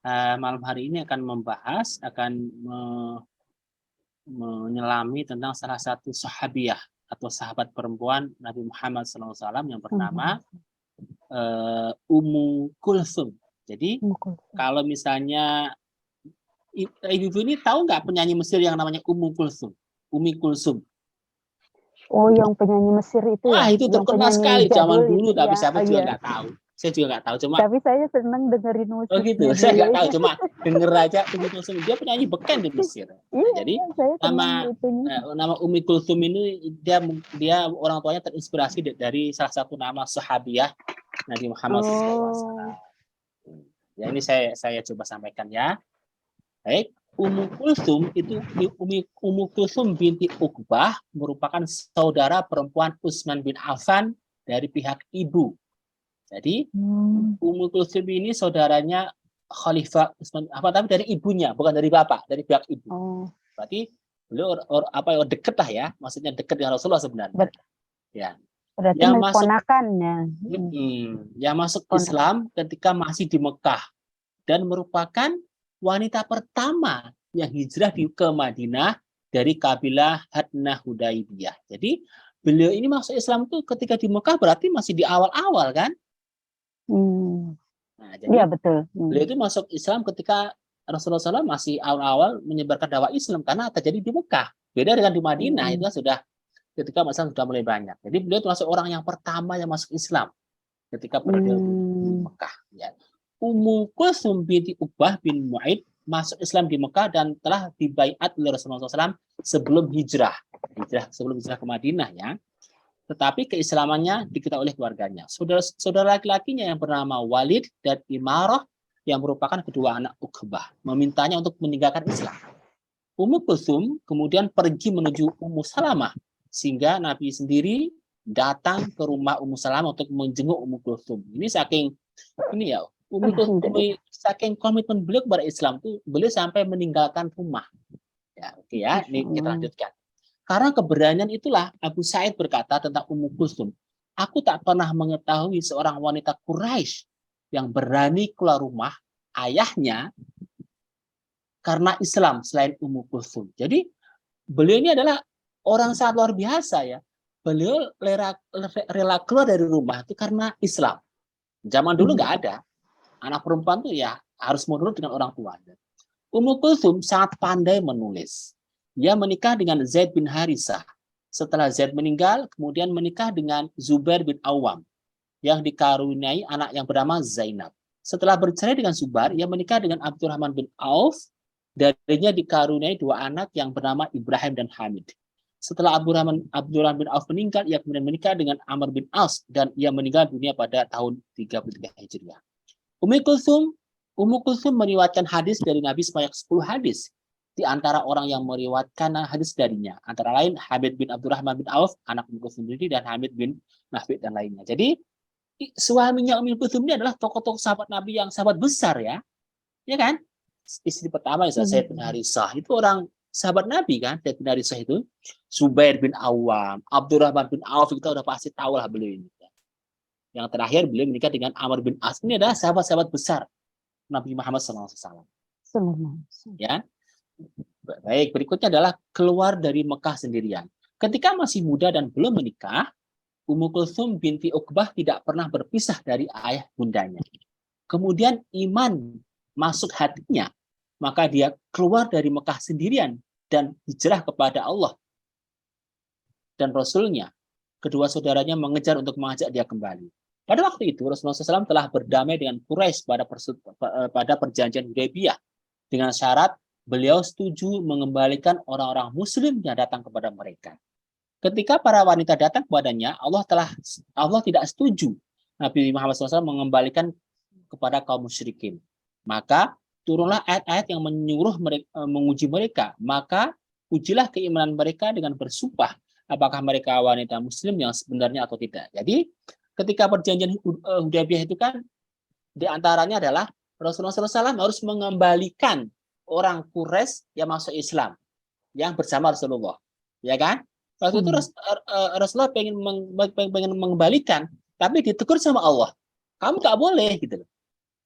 malam hari ini akan menyelami tentang salah satu sahabiah atau sahabat perempuan Nabi Muhammad SAW yang bernama Ummu Kulsum. Jadi kalau misalnya ibu ini tahu nggak penyanyi Mesir yang namanya Ummu Kulsum? Umi Kulsum. Oh, yang penyanyi Mesir itu ya? Itu terkenal sekali zaman dulu, tapi siapa juga nggak tahu. Saya juga nggak tahu, cuma. Tapi saya senang dengerin musiknya. Oh gitu, saya nggak tahu, cuma denger aja Umi Kulsum. Dia penyanyi beken di Mesir. Iya, Jadi saya nama Umi Kulsum ini dia orang tuanya terinspirasi dari salah satu nama sahabiah Nabi Muhammad SAW. Ya ini saya coba sampaikan ya. Baik. Ummu Kulsum itu Ummu Kulsum binti Uqbah merupakan saudara perempuan Utsman bin Affan dari pihak ibu. Jadi Ummu Kulsum ini saudaranya Khalifah Utsman tapi dari ibunya, bukan dari bapak, dari pihak ibu. Berarti beliau dekat lah ya, maksudnya dekat dengan Rasulullah sebenarnya. Ya. Berarti ponakannya. Yang masuk Islam ketika masih di Mekah dan merupakan wanita pertama yang hijrah ke Madinah dari kabilah Hadnah Hudaibiyah. Jadi beliau ini masuk Islam tuh ketika di Mekah berarti masih di awal-awal kan? Nah, jadi ya, betul. Beliau itu masuk Islam ketika Rasulullah SAW masih awal-awal menyebarkan dakwah Islam karena terjadi di Mekah. Beda dengan di Madinah itu sudah ketika Islam sudah mulai banyak. Jadi beliau termasuk orang yang pertama yang masuk Islam ketika berada di Mekah. Ya. Ummu Kulsum binti Uqbah bin Mu'aid masuk Islam di Mekah dan telah dibaiat oleh Rasulullah SAW sebelum hijrah ke Madinah ya. Tetapi keislamannya diketahui oleh keluarganya. Saudara laki-lakinya yang bernama Walid dan Imarah yang merupakan kedua anak Uqbah memintanya untuk meninggalkan Islam. Ummu Kulsum kemudian pergi menuju Ummu Salamah sehingga Nabi sendiri datang ke rumah Ummu Salamah untuk menjenguk Ummu Kulsum. Ini saking komitmen beliau kepada Islam tuh beliau sampai meninggalkan rumah. Ya, oke ya, ini kita lanjutkan. Karena keberanian itulah Abu Sa'id berkata tentang Ummu Kulsum, aku tak pernah mengetahui seorang wanita Quraisy yang berani keluar rumah ayahnya karena Islam selain Ummu Kulsum. Jadi beliau ini adalah orang sangat luar biasa ya. Beliau rela keluar dari rumah itu karena Islam. Zaman dulu nggak ada. Anak perempuan tuh ya harus menurut dengan orang tuanya. Ummu Kulsum sangat pandai menulis. Dia menikah dengan Zaid bin Harisah. Setelah Zaid meninggal, kemudian menikah dengan Zubair bin Awam yang dikaruniai anak yang bernama Zainab. Setelah bercerai dengan Zubair, ia menikah dengan Abdurrahman bin Auf. Darinya dikaruniai dua anak yang bernama Ibrahim dan Hamid. Setelah Abdurrahman bin Auf meninggal, ia kemudian menikah dengan Amr bin As dan ia meninggal dunia pada tahun 33 Hijriah. Ummu Kulsum meriwayatkan hadis dari Nabi sebanyak 10 hadis. Di antara orang yang meriwayatkan hadis darinya, antara lain Hamid bin Abdurrahman bin Auf, anak Ummu Kulsum sendiri, dan Hamid bin Nafid dan lainnya. Jadi suaminya Ummu Kulsum ini adalah tokoh-tokoh sahabat Nabi yang sahabat besar ya. Ya kan? Istri pertama Zaid bin Harisah itu orang sahabat Nabi kan, Zaid bin Harisah itu. Zubair bin Awam, Abdurrahman bin Auf, kita udah pasti tahu lah beliau ini. Yang terakhir beliau menikah dengan Amr bin As. Ini adalah sahabat-sahabat besar Nabi Muhammad SAW. Ya. Baik, berikutnya adalah keluar dari Mekah sendirian. Ketika masih muda dan belum menikah, Ummu Kulsum binti Uqbah tidak pernah berpisah dari ayah bundanya. Kemudian iman masuk hatinya, maka dia keluar dari Mekah sendirian dan hijrah kepada Allah dan Rasulnya. Kedua saudaranya mengejar untuk mengajak dia kembali. Pada waktu itu Rasulullah SAW telah berdamai dengan Quraisy pada perjanjian Hudaybiyah dengan syarat beliau setuju mengembalikan orang-orang Muslim yang datang kepada mereka. Ketika para wanita datang kepadanya, Allah tidak setuju Nabi Muhammad SAW mengembalikan kepada kaum musyrikin. Maka turunlah ayat-ayat yang menyuruh mereka, menguji mereka. Maka ujilah keimanan mereka dengan bersumpah apakah mereka wanita Muslim yang sebenarnya atau tidak. Jadi ketika perjanjian Hudaybiyah itu kan diantaranya adalah Rasulullah SAW harus mengembalikan orang Quraisy yang masuk Islam yang bersama Rasulullah, ya kan? Waktu itu Rasulullah pengen mengembalikan, tapi ditegur sama Allah. Kamu nggak boleh gitu loh,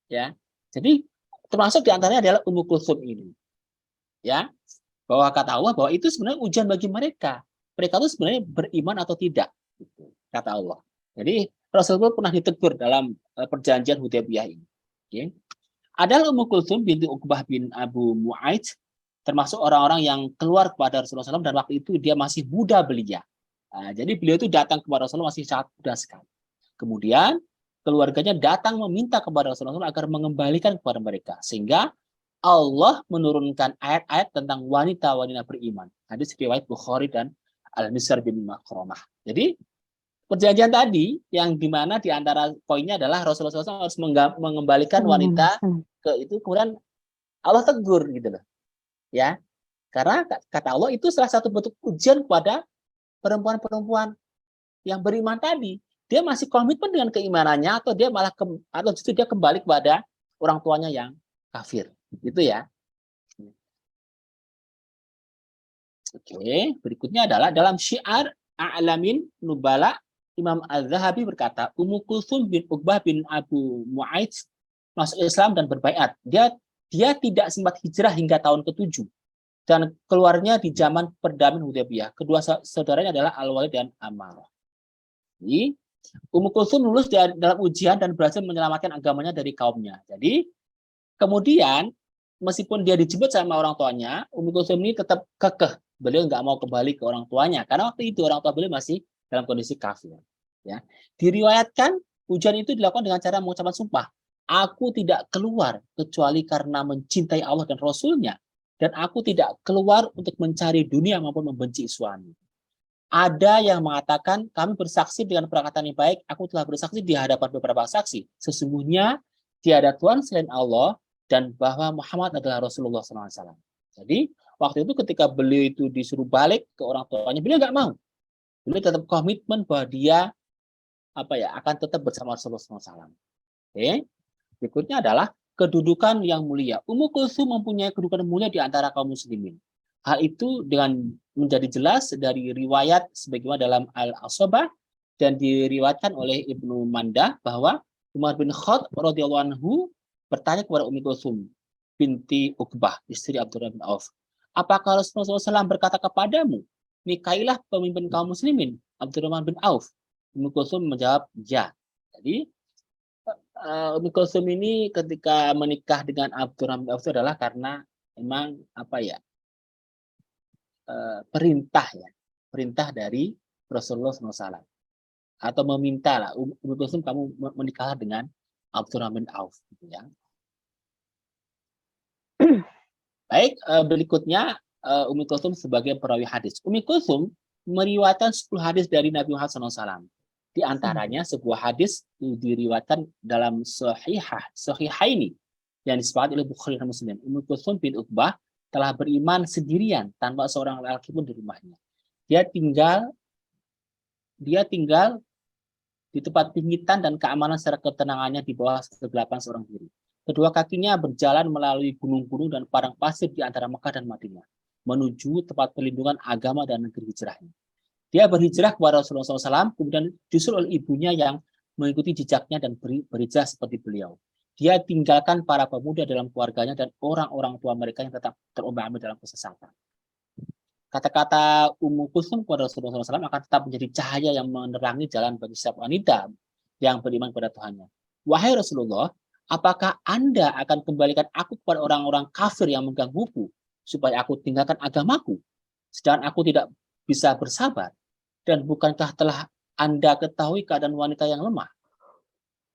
ya. Jadi termasuk diantaranya adalah Ummu Kulsum ini. Ya, bahwa kata Allah bahwa itu sebenarnya ujian bagi mereka. Mereka itu sebenarnya beriman atau tidak, gitu, kata Allah. Jadi Rasulullah pernah ditegur dalam perjanjian Hudaybiyah ini. Okay. Adalah Ummu Kulsum binti Uqbah bin Abu Mu'ayth, termasuk orang-orang yang keluar kepada Rasulullah SAW dan waktu itu dia masih muda belia. Nah, jadi beliau itu datang kepada Rasulullah masih sangat muda sekali. Kemudian keluarganya datang meminta kepada Rasulullah SAW agar mengembalikan kepada mereka, sehingga Allah menurunkan ayat-ayat tentang wanita-wanita beriman. Hadis riwayat Bukhari dan Al-Misr bin Makhramah. Jadi perjanjian tadi yang dimana diantara poinnya adalah Rasulullah SAW harus mengembalikan wanita ke itu, kemudian Allah tegur gitu loh, ya, karena kata Allah itu salah satu bentuk ujian kepada perempuan-perempuan yang beriman tadi. Dia masih komitmen dengan keimanannya atau dia malah atau justru dia kembali kepada orang tuanya yang kafir, gitu ya. Oke, berikutnya adalah dalam Syiar A'lamin Nubala, Imam Az-Zahabi berkata, Ummu Kulsum bin Uqbah bin Abu Mu'ayth masuk Islam dan berbaiat. Dia tidak sempat hijrah hingga tahun ke-7 dan keluarnya di zaman perdamaian Hudaybiyah. Kedua saudaranya adalah Al-Walid dan Ammarah. Jadi, Ummu Kulsum lulus dalam ujian dan berhasil menyelamatkan agamanya dari kaumnya. Jadi, kemudian meskipun dia dijemput sama orang tuanya, Ummu Kulsum ini tetap kekeh. Beliau nggak mau kembali ke orang tuanya karena waktu itu orang tua beliau masih dalam kondisi kafir. Ya, diriwayatkan ujian itu dilakukan dengan cara mengucapkan sumpah. Aku tidak keluar kecuali karena mencintai Allah dan Rasul-Nya, dan aku tidak keluar untuk mencari dunia maupun membenci suami. Ada yang mengatakan kami bersaksi dengan perkataan yang baik. Aku telah bersaksi di hadapan beberapa saksi. Sesungguhnya tiada Tuhan selain Allah dan bahwa Muhammad adalah Rasulullah SAW. Jadi waktu itu ketika beliau itu disuruh balik ke orang tuanya, beliau nggak mau. Beliau tetap komitmen bahwa dia akan tetap bersama Rasulullah SAW. Oke. Berikutnya adalah kedudukan yang mulia. Ummu Kulsum mempunyai kedudukan mulia di antara kaum muslimin. Hal itu dengan menjadi jelas dari riwayat sebagaimana dalam Al-Asobah dan diriwayatkan oleh Ibnu Mandah bahwa Umar bin Khattab radhiyallahu anhu bertanya kepada Ummu Kulsum binti Uqbah, istri Abdurrahman bin Auf, apakah Rasulullah SAW berkata kepadamu, nikailah pemimpin kaum muslimin, Abdurrahman bin Auf? Ummu Kulsum menjawab, ya. Jadi Ummu Kulsum ini ketika menikah dengan Abdurrahman bin Auf itu adalah karena memang perintah dari Rasulullah SAW, atau meminta lah, Ummu Kulsum kamu menikah dengan Abdurrahman bin Auf, gitu ya. Baik, berikutnya Ummu Kulsum sebagai perawi hadis. Ummu Kulsum meriwayatkan 10 hadis dari Nabi Muhammad SAW. Di antaranya sebuah hadis diriwayatkan dalam Sahihaini yang disepakati oleh Bukhari dan Muslim. Ummu Kulsum bin Uqbah telah beriman sendirian tanpa seorang lelaki pun di rumahnya. Dia tinggal di tempat pinggitan dan keamanan serta ketenangannya di bawah kegelapan seorang diri. Kedua kakinya berjalan melalui gunung-gunung dan padang pasir di antara Mekah dan Madinah, menuju tempat perlindungan agama dan negeri hijrahnya. Dia berhijrah kepada Rasulullah SAW, kemudian disusul oleh ibunya yang mengikuti jejaknya dan berhijrah seperti beliau. Dia tinggalkan para pemuda dalam keluarganya dan orang-orang tua mereka yang tetap terombang-ambing dalam kesesatan. Kata-kata Ummu Kulsum kepada Rasulullah SAW akan tetap menjadi cahaya yang menerangi jalan bagi setiap wanita yang beriman kepada Tuhannya. Wahai Rasulullah, apakah Anda akan kembalikan aku kepada orang-orang kafir yang menggangguku, supaya aku tinggalkan agamaku, sedangkan aku tidak bisa bersabar? Dan bukankah telah Anda ketahui keadaan wanita yang lemah?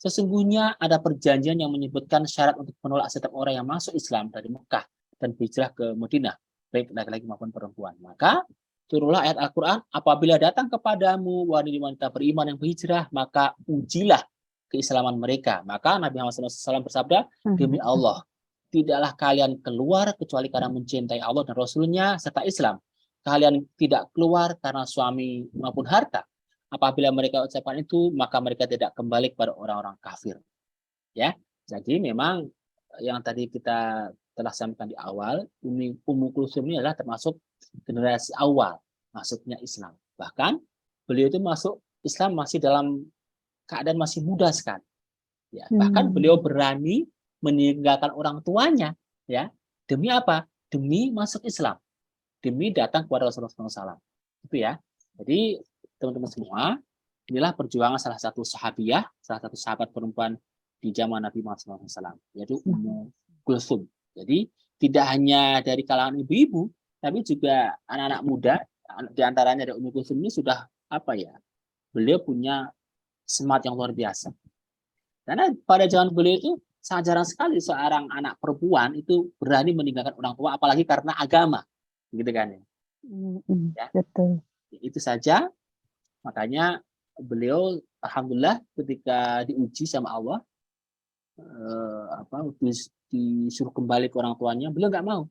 Sesungguhnya ada perjanjian yang menyebutkan syarat untuk menolak setiap orang yang masuk Islam dari Mekah dan berhijrah ke Madinah, baik laki-laki maupun perempuan. Maka turunlah ayat Al-Quran, apabila datang kepadamu wanita beriman yang berhijrah, maka ujilah keislaman mereka. Maka Nabi Muhammad SAW bersabda, demi Allah, tidaklah kalian keluar kecuali karena mencintai Allah dan Rasul-Nya serta Islam. Kalian tidak keluar karena suami maupun harta. Apabila mereka ucapkan itu, maka mereka tidak kembali kepada orang-orang kafir. Ya, jadi memang yang tadi kita telah sampaikan di awal, Ummu Kulsum ini adalah termasuk generasi awal masuknya Islam. Bahkan beliau itu masuk Islam masih dalam keadaan masih muda sekali. Ya, bahkan beliau berani meninggalkan orang tuanya, ya, demi apa? Demi masuk Islam, demi datang kepada Rasulullah SAW. Itu ya. Jadi teman-teman semua, inilah perjuangan salah satu sahabiah, salah satu sahabat perempuan di zaman Nabi Muhammad SAW, yaitu Ummu Kulsum. Jadi tidak hanya dari kalangan ibu-ibu, tapi juga anak-anak muda, di antaranya dari Ummu Kulsum ini sudah apa ya? Beliau punya semangat yang luar biasa. Karena pada zaman beliau itu sangat jarang sekali seorang anak perempuan itu berani meninggalkan orang tua, apalagi karena agama, gitu kan ya. Ya. Betul. Itu saja. Makanya beliau, alhamdulillah, ketika diuji sama Allah, disuruh kembali ke orang tuanya, beliau nggak mau.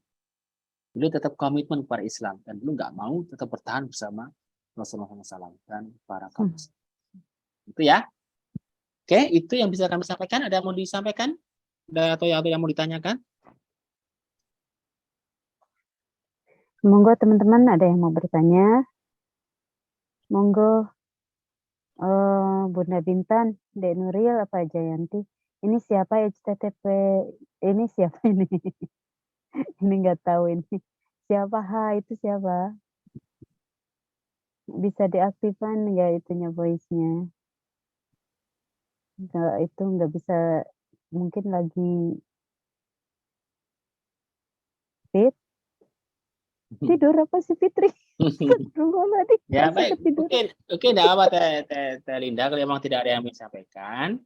Beliau tetap komitmen kepada Islam dan beliau nggak mau, tetap bertahan bersama Rasulullah SAW dan para kaum. Itu ya. Oke, itu yang bisa kami sampaikan. Ada yang mau disampaikan? Atau yang mau ditanyakan? Monggo teman-teman, ada yang mau bertanya? Monggo. Bunda Bintan, Dek Nuril, apa Jayanti? Ini siapa HTTP? Ini siapa ini? Ini nggak tahu ini. Siapa? Itu siapa? Bisa diaktifkan nggak itunya voice-nya? Itu nggak bisa, mungkin lagi fit. Tidur apa sih Fitri? Ya baik, oke, enggak apa Teh Linda, kalau memang tidak ada yang mau disampaikan.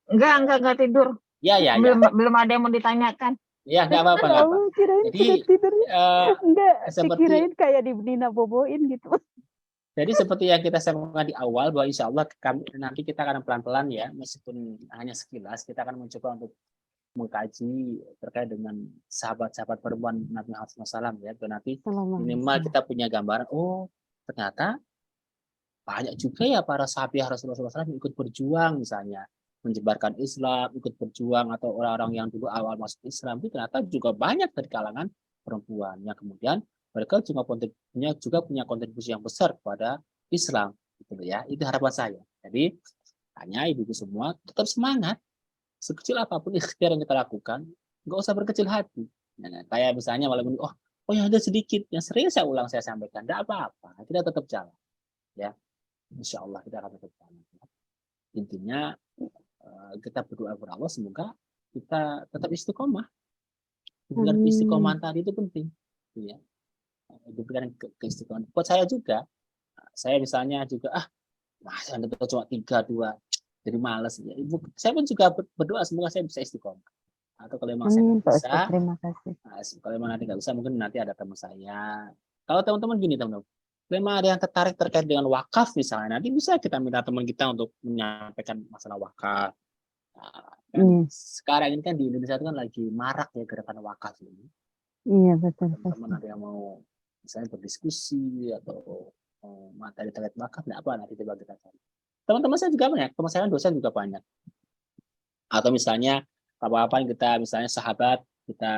Enggak tidur. Ya. Belum ada yang mau ditanyakan. Ya, enggak apa-apa. Kirain Jadi tidur. Enggak, seperti kirain kayak di Nina boboin gitu. Jadi seperti yang kita sampaikan di awal, bahwa insya Allah nanti kita akan pelan-pelan ya, meskipun hanya sekilas, kita akan mencoba untuk mengkaji terkait dengan sahabat-sahabat perempuan Nabi Muhammad SAW ya, dan nanti minimal kita punya gambaran, oh ternyata banyak juga ya para sahabat Rasulullah SAW yang ikut berjuang, misalnya menyebarkan Islam, ikut berjuang, atau orang-orang yang dulu awal masuk Islam itu ternyata juga banyak dari kalangan perempuan yang kemudian mereka juga punya kontribusi yang besar kepada Islam, gitu ya. Itu harapan saya. Jadi hanya ibu-ibu semua tetap semangat, sekecil apapun ikhtiar yang kita lakukan, nggak usah berkecil hati. Nah, kayak misalnya walaupun ya ada sedikit, yang sering saya ulang saya sampaikan, tidak apa-apa, kita tetap jalan, ya. Insya Allah kita akan tetap jalan. Intinya kita berdoa kepada Allah semoga kita tetap istiqomah. Dengan istiqomah tadi itu penting, ya. Diberikan keistiqomahan. Buat saya juga, saya misalnya juga masa itu cuma 3-2, jadi malas. Ya. Saya pun juga berdoa semoga saya bisa istiqomah. Atau kalau memang saya nggak bisa, terima kasih. Kalau memang nanti nggak bisa, mungkin nanti ada teman saya. Kalau teman-teman gini teman-teman, memang ada yang tertarik terkait dengan wakaf misalnya, nanti bisa kita minta teman kita untuk menyampaikan masalah wakaf. Sekarang ini kan di Indonesia itu kan lagi marak ya gerakan wakaf ini. Iya betul. Teman-teman ada yang mau misalnya berdiskusi atau materi terkait wakaf, nggak apa nanti coba kita cari. Teman-teman saya juga banyak, teman saya dosen juga banyak. Atau misalnya apa-apa kita misalnya sahabat kita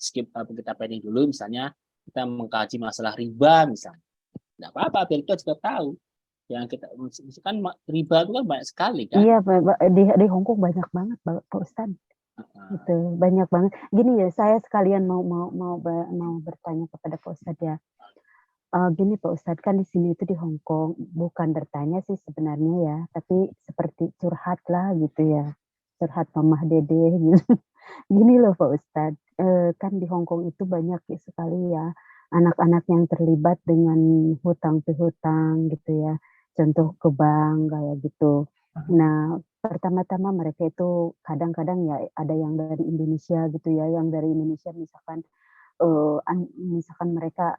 skip kita pending dulu, misalnya kita mengkaji masalah riba misalnya. Nggak apa-apa, biar kita juga tahu. Yang kita kan riba itu kan banyak sekali kan. Iya, di Hong Kong banyak banget Pak Ustadz. Gitu, banyak banget. Gini ya, saya sekalian mau bertanya kepada Pak Ustadz ya. Gini Pak Ustadz, kan di sini itu di Hong Kong bukan bertanya sih sebenarnya ya, tapi seperti curhat lah gitu ya, curhat mamah dede gitu. Gini loh Pak Ustadz, kan di Hong Kong itu banyak sekali ya anak-anak yang terlibat dengan hutang piutang gitu ya, contoh ke bank kayak gitu. Nah, pertama-tama mereka itu kadang-kadang ya ada yang dari Indonesia gitu ya, yang dari Indonesia misalkan mereka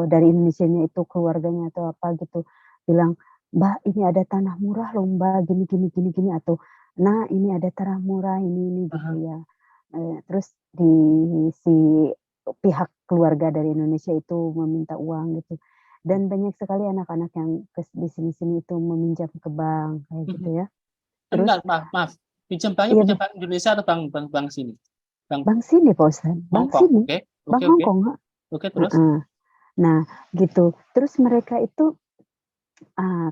dari Indonesianya itu keluarganya atau apa gitu bilang, "Mbak, ini ada tanah murah loh Mbak, gini," atau, "Nah, ini ada tanah murah ini," gitu ya. Terus si pihak keluarga dari Indonesia itu meminta uang gitu. Dan banyak sekali anak-anak yang di sini-sini itu meminjam ke bank kayak gitu ya. Terus maaf. Pinjam banknya pinjam bank Indonesia atau bank sini? Bank sini Pak Ustadz. Bank sini. Bank Hong Kong. Oke, terus? Nah, gitu. Terus mereka itu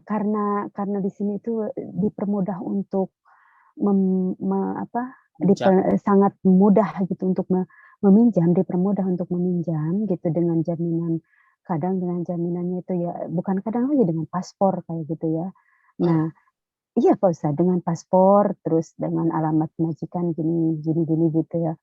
karena di sini itu dipermudah untuk sangat mudah gitu untuk meminjam, dipermudah untuk meminjam gitu dengan jaminan, kadang dengan jaminannya itu ya bukan kadang lagi dengan paspor kayak gitu ya. Nah, iya Pak Ustadz, dengan paspor terus dengan alamat majikan gini gini gini gitu ya.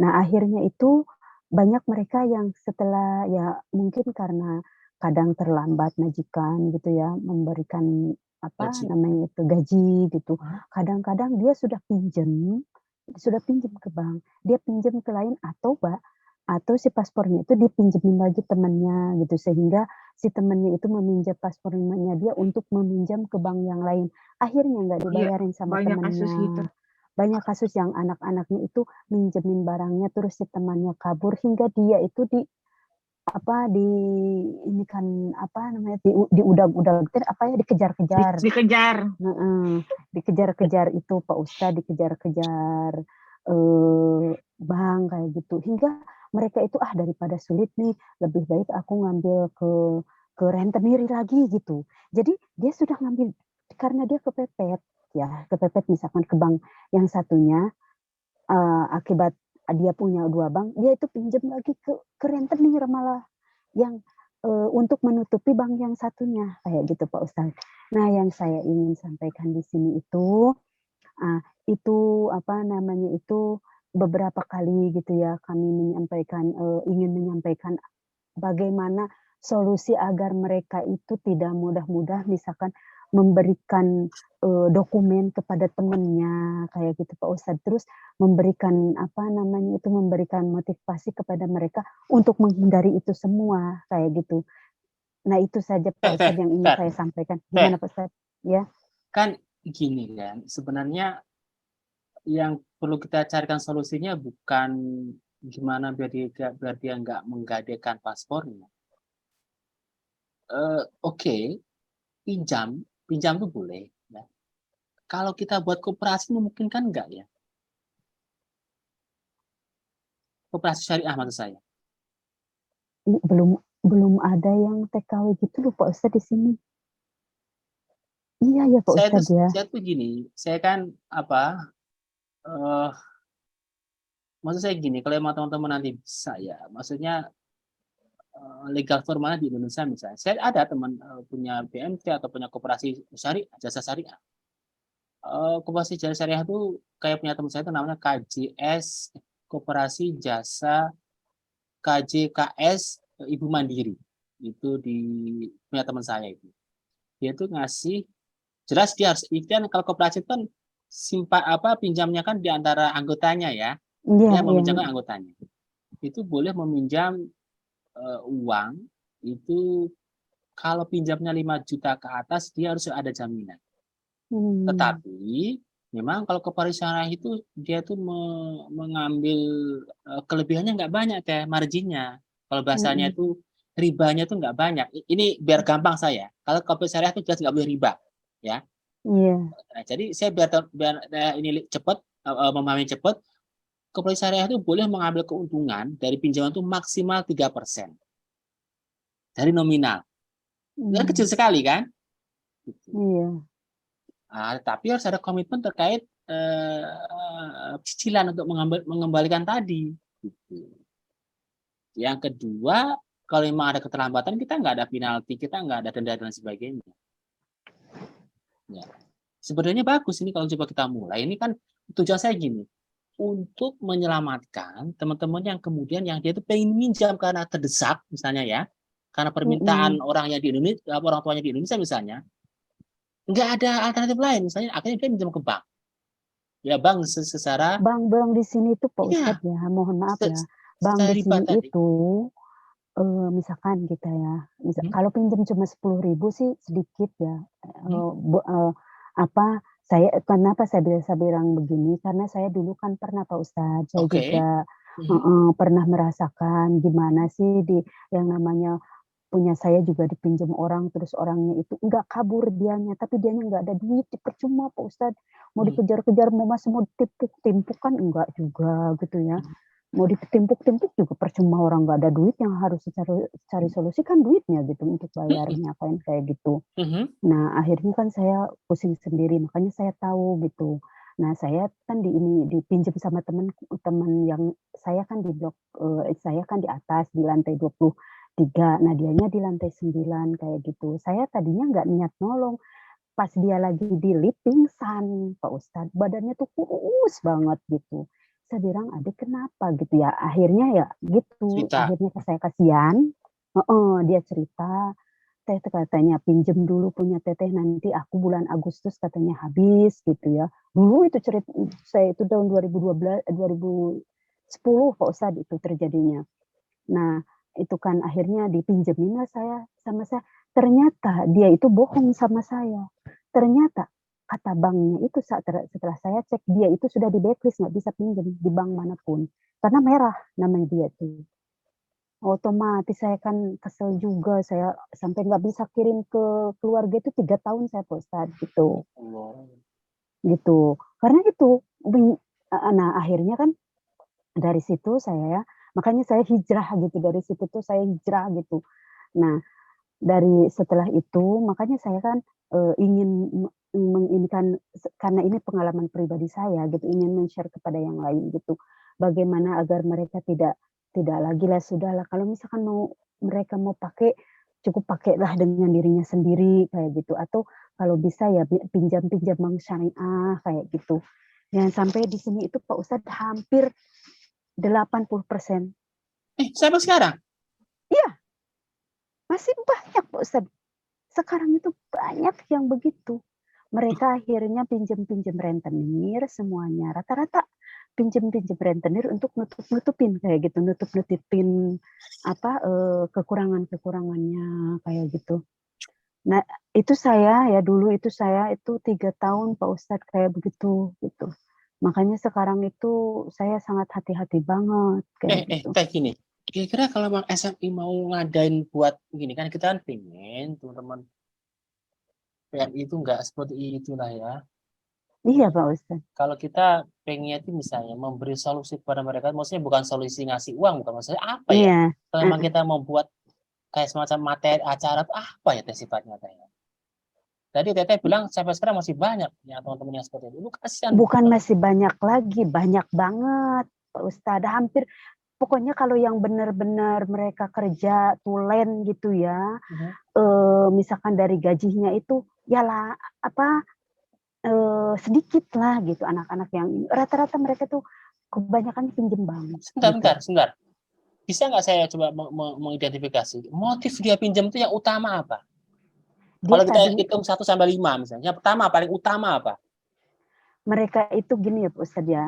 Nah, akhirnya itu banyak mereka yang setelah ya mungkin karena kadang terlambat majikan gitu ya memberikan apa Gaji. namanya itu gaji gitu. Kadang-kadang dia sudah pinjam ke bank, dia pinjam ke lain atau si paspornya itu dipinjemin lagi temannya gitu sehingga si temannya itu meminjam paspornya dia untuk meminjam ke bank yang lain. Akhirnya nggak Iya, dibayarin sama banyak kasus gitu. temannya. Banyak kasus yang anak-anaknya itu minjemin barangnya terus si temannya kabur hingga dia itu ini kan apa namanya, diudag-udag dikejar-kejar. Dikejar. Heeh, dikejar-kejar itu Pak Ustadz, dikejar-kejar, bank kayak gitu. Hingga mereka itu, daripada sulit nih, lebih baik aku ngambil ke rentenir lagi gitu. Jadi dia sudah ngambil karena dia kepepet misalkan ke bank yang satunya, akibat dia punya 2 bank, dia itu pinjam lagi ke rentenir malah yang, untuk menutupi bank yang satunya, kayak gitu Pak Ustadz. Nah, yang saya ingin sampaikan di sini itu apa namanya itu, beberapa kali gitu ya kami ingin menyampaikan bagaimana solusi agar mereka itu tidak mudah-mudah misalkan memberikan, dokumen kepada temannya kayak gitu Pak Ustadz. Terus memberikan apa namanya itu, memberikan motivasi kepada mereka untuk menghindari itu semua, kayak gitu. Nah itu saja Pak Ustadz yang ingin saya sampaikan. Gimana Pak Ustadz? Ya. Kan gini kan, sebenarnya yang perlu kita carikan solusinya bukan gimana biar dia nggak menggadaikan paspornya. Oke, pinjam tuh boleh. Ya. Kalau kita buat koperasi memungkinkan nggak ya? Koperasi syariah maksud saya. Belum ada yang TKW gitu loh Pak Ustadz di sini. Iya ya Pak Ustadz ya. Saya tuh gini, saya kan maksud saya gini, kalau emang teman-teman nanti bisa ya, maksudnya legal formalnya di Indonesia misalnya. Saya ada teman punya BMT atau punya koperasi syariah, jasa syariah. Koperasi jasa syariah itu kayak punya teman saya itu namanya KJS, Koperasi Jasa KJKS Ibu Mandiri. Itu punya teman saya itu. Dia tuh ngasih, jelas dia harus ikhtiar kalau koperasi itu kan pinjamnya kan di antara anggotanya ya. Iya, Dia meminjamkan anggotanya. Itu boleh meminjam uang itu kalau pinjamnya 5 juta ke atas dia harus ada jaminan. Tetapi memang kalau koperasi syariah itu dia tuh mengambil kelebihannya nggak banyak ya marginnya. Kalau bahasanya itu ribanya tuh nggak banyak. Ini biar gampang saya. Kalau koperasi syariah itu jelas nggak boleh riba, ya. Iya. Nah, jadi saya biar ini cepat memahami cepat, koperasi syariah itu boleh mengambil keuntungan dari pinjaman itu maksimal 3% dari nominal. Dan kecil sekali kan? Iya. Tapi harus ada komitmen terkait cicilan untuk mengembalikan tadi. Gitu. Yang kedua, kalau memang ada keterlambatan, kita nggak ada penalti, kita nggak ada denda dan sebagainya. Ya. Sebenarnya bagus ini kalau coba kita mulai. Ini kan tujuan saya gini, untuk menyelamatkan teman-teman yang kemudian yang dia itu pengen minjam karena terdesak, misalnya ya, karena permintaan orang tuanya di Indonesia misalnya, nggak ada alternatif lain, misalnya akhirnya dia minjem ke bank. Ya bank secara bank di sini tuh Pak Ustadz ya, mohon maaf ya. Bank di sini itu misalkan kita ya, kalau pinjam cuma 10.000 sih sedikit ya. Kenapa saya bilang begini, karena saya dulu kan pernah Pak Ustadz, saya juga pernah merasakan gimana sih yang namanya punya saya juga dipinjam orang, terus orangnya itu enggak kabur dianya, tapi dianya enggak ada duit, percuma Pak Ustadz. Mau dikejar-kejar, mau ditimpuk kan enggak juga gitu ya. Mau ditimpuk juga percuma, orang enggak ada duit, yang harus cari solusi kan duitnya gitu untuk bayarnya kayak gitu. Nah, akhirnya kan saya pusing sendiri, makanya saya tahu gitu. Nah, saya kan dipinjam sama temen yang saya kan di blok, saya kan di atas di lantai 23, nah dianya di lantai 9 kayak gitu. Saya tadinya nggak niat nolong, pas dia lagi di lift pingsan Pak Ustadz, badannya tuh kurus banget gitu. Saya bilang, "Adik kenapa?" Gitu ya, akhirnya ya gitu, Cerita. akhirnya saya kasihan heeh, dia cerita, "Teh," katanya, "pinjem dulu punya Teteh, nanti aku bulan Agustus katanya habis," gitu ya. Dulu itu saya itu tahun 2010 Pak Ustadz itu terjadinya. Nah, itu kan akhirnya dipinjemin lah saya. Ternyata dia itu bohong sama saya. Ternyata kata banknya itu setelah saya cek, dia itu sudah di-blacklist, nggak bisa pinjam di bank manapun, karena merah namanya dia tuh. Otomatis saya kan kesel juga, saya sampai nggak bisa kirim ke keluarga itu 3 tahun saya Pak Ustadz, gitu. Allah. Gitu. Karena itu, nah akhirnya kan dari situ saya makanya saya hijrah gitu, dari situ tuh saya hijrah gitu. Nah, setelah itu makanya saya kan, ingin menginikan karena ini pengalaman pribadi saya gitu, ingin men-share kepada yang lain gitu. Bagaimana agar mereka tidak lagi lah, sudahlah kalau misalkan mereka mau pakai, cukup pakailah dengan dirinya sendiri kayak gitu, atau kalau bisa ya pinjam-pinjam bank syariah kayak gitu. Yang sampai di sini itu Pak Ustadz hampir 80%. Sampai sekarang? Iya, masih banyak Pak Ustadz. Sekarang itu banyak yang begitu. Mereka akhirnya pinjam-pinjam rentenir semuanya, rata-rata pinjam-pinjam rentenir untuk nutup-nutupin kayak gitu, nutup-nutupin kekurangan-kekurangannya kayak gitu. Nah, itu dulu itu saya itu 3 tahun Pak Ustadz kayak begitu, gitu. Makanya sekarang itu saya sangat hati-hati banget kayak gitu. Kayak gini. Kira-kira kalau Bang SMI mau ngadain buat gini kan kita kan pengen teman-teman PMI itu nggak seperti itulah ya. Iya Pak Ustadz. Kalau kita pengen itu misalnya memberi solusi kepada mereka, maksudnya bukan solusi ngasih uang, bukan maksudnya apa ya? Iya, Kalau memang kita mau buat kayak semacam materi acara itu apa ya sifatnya Teh? Tadi Teteh bilang sampai sekarang masih banyak ya teman-teman yang seperti itu. Lu kasihan. bukan masih banyak lagi, banyak banget Pak Ustadz, hampir pokoknya kalau yang benar-benar mereka kerja tulen gitu ya, misalkan dari gajinya itu ya lah sedikit lah gitu, anak-anak yang rata-rata mereka tuh kebanyakan pinjem bank gitu. Sebentar. Bisa nggak saya coba mengidentifikasi motif dia pinjam itu yang utama apa? Dia Kalau kita tadi hitung 1 sampai 5 misalnya, yang pertama paling utama apa? mereka itu gini ya Pak Ustadz ya,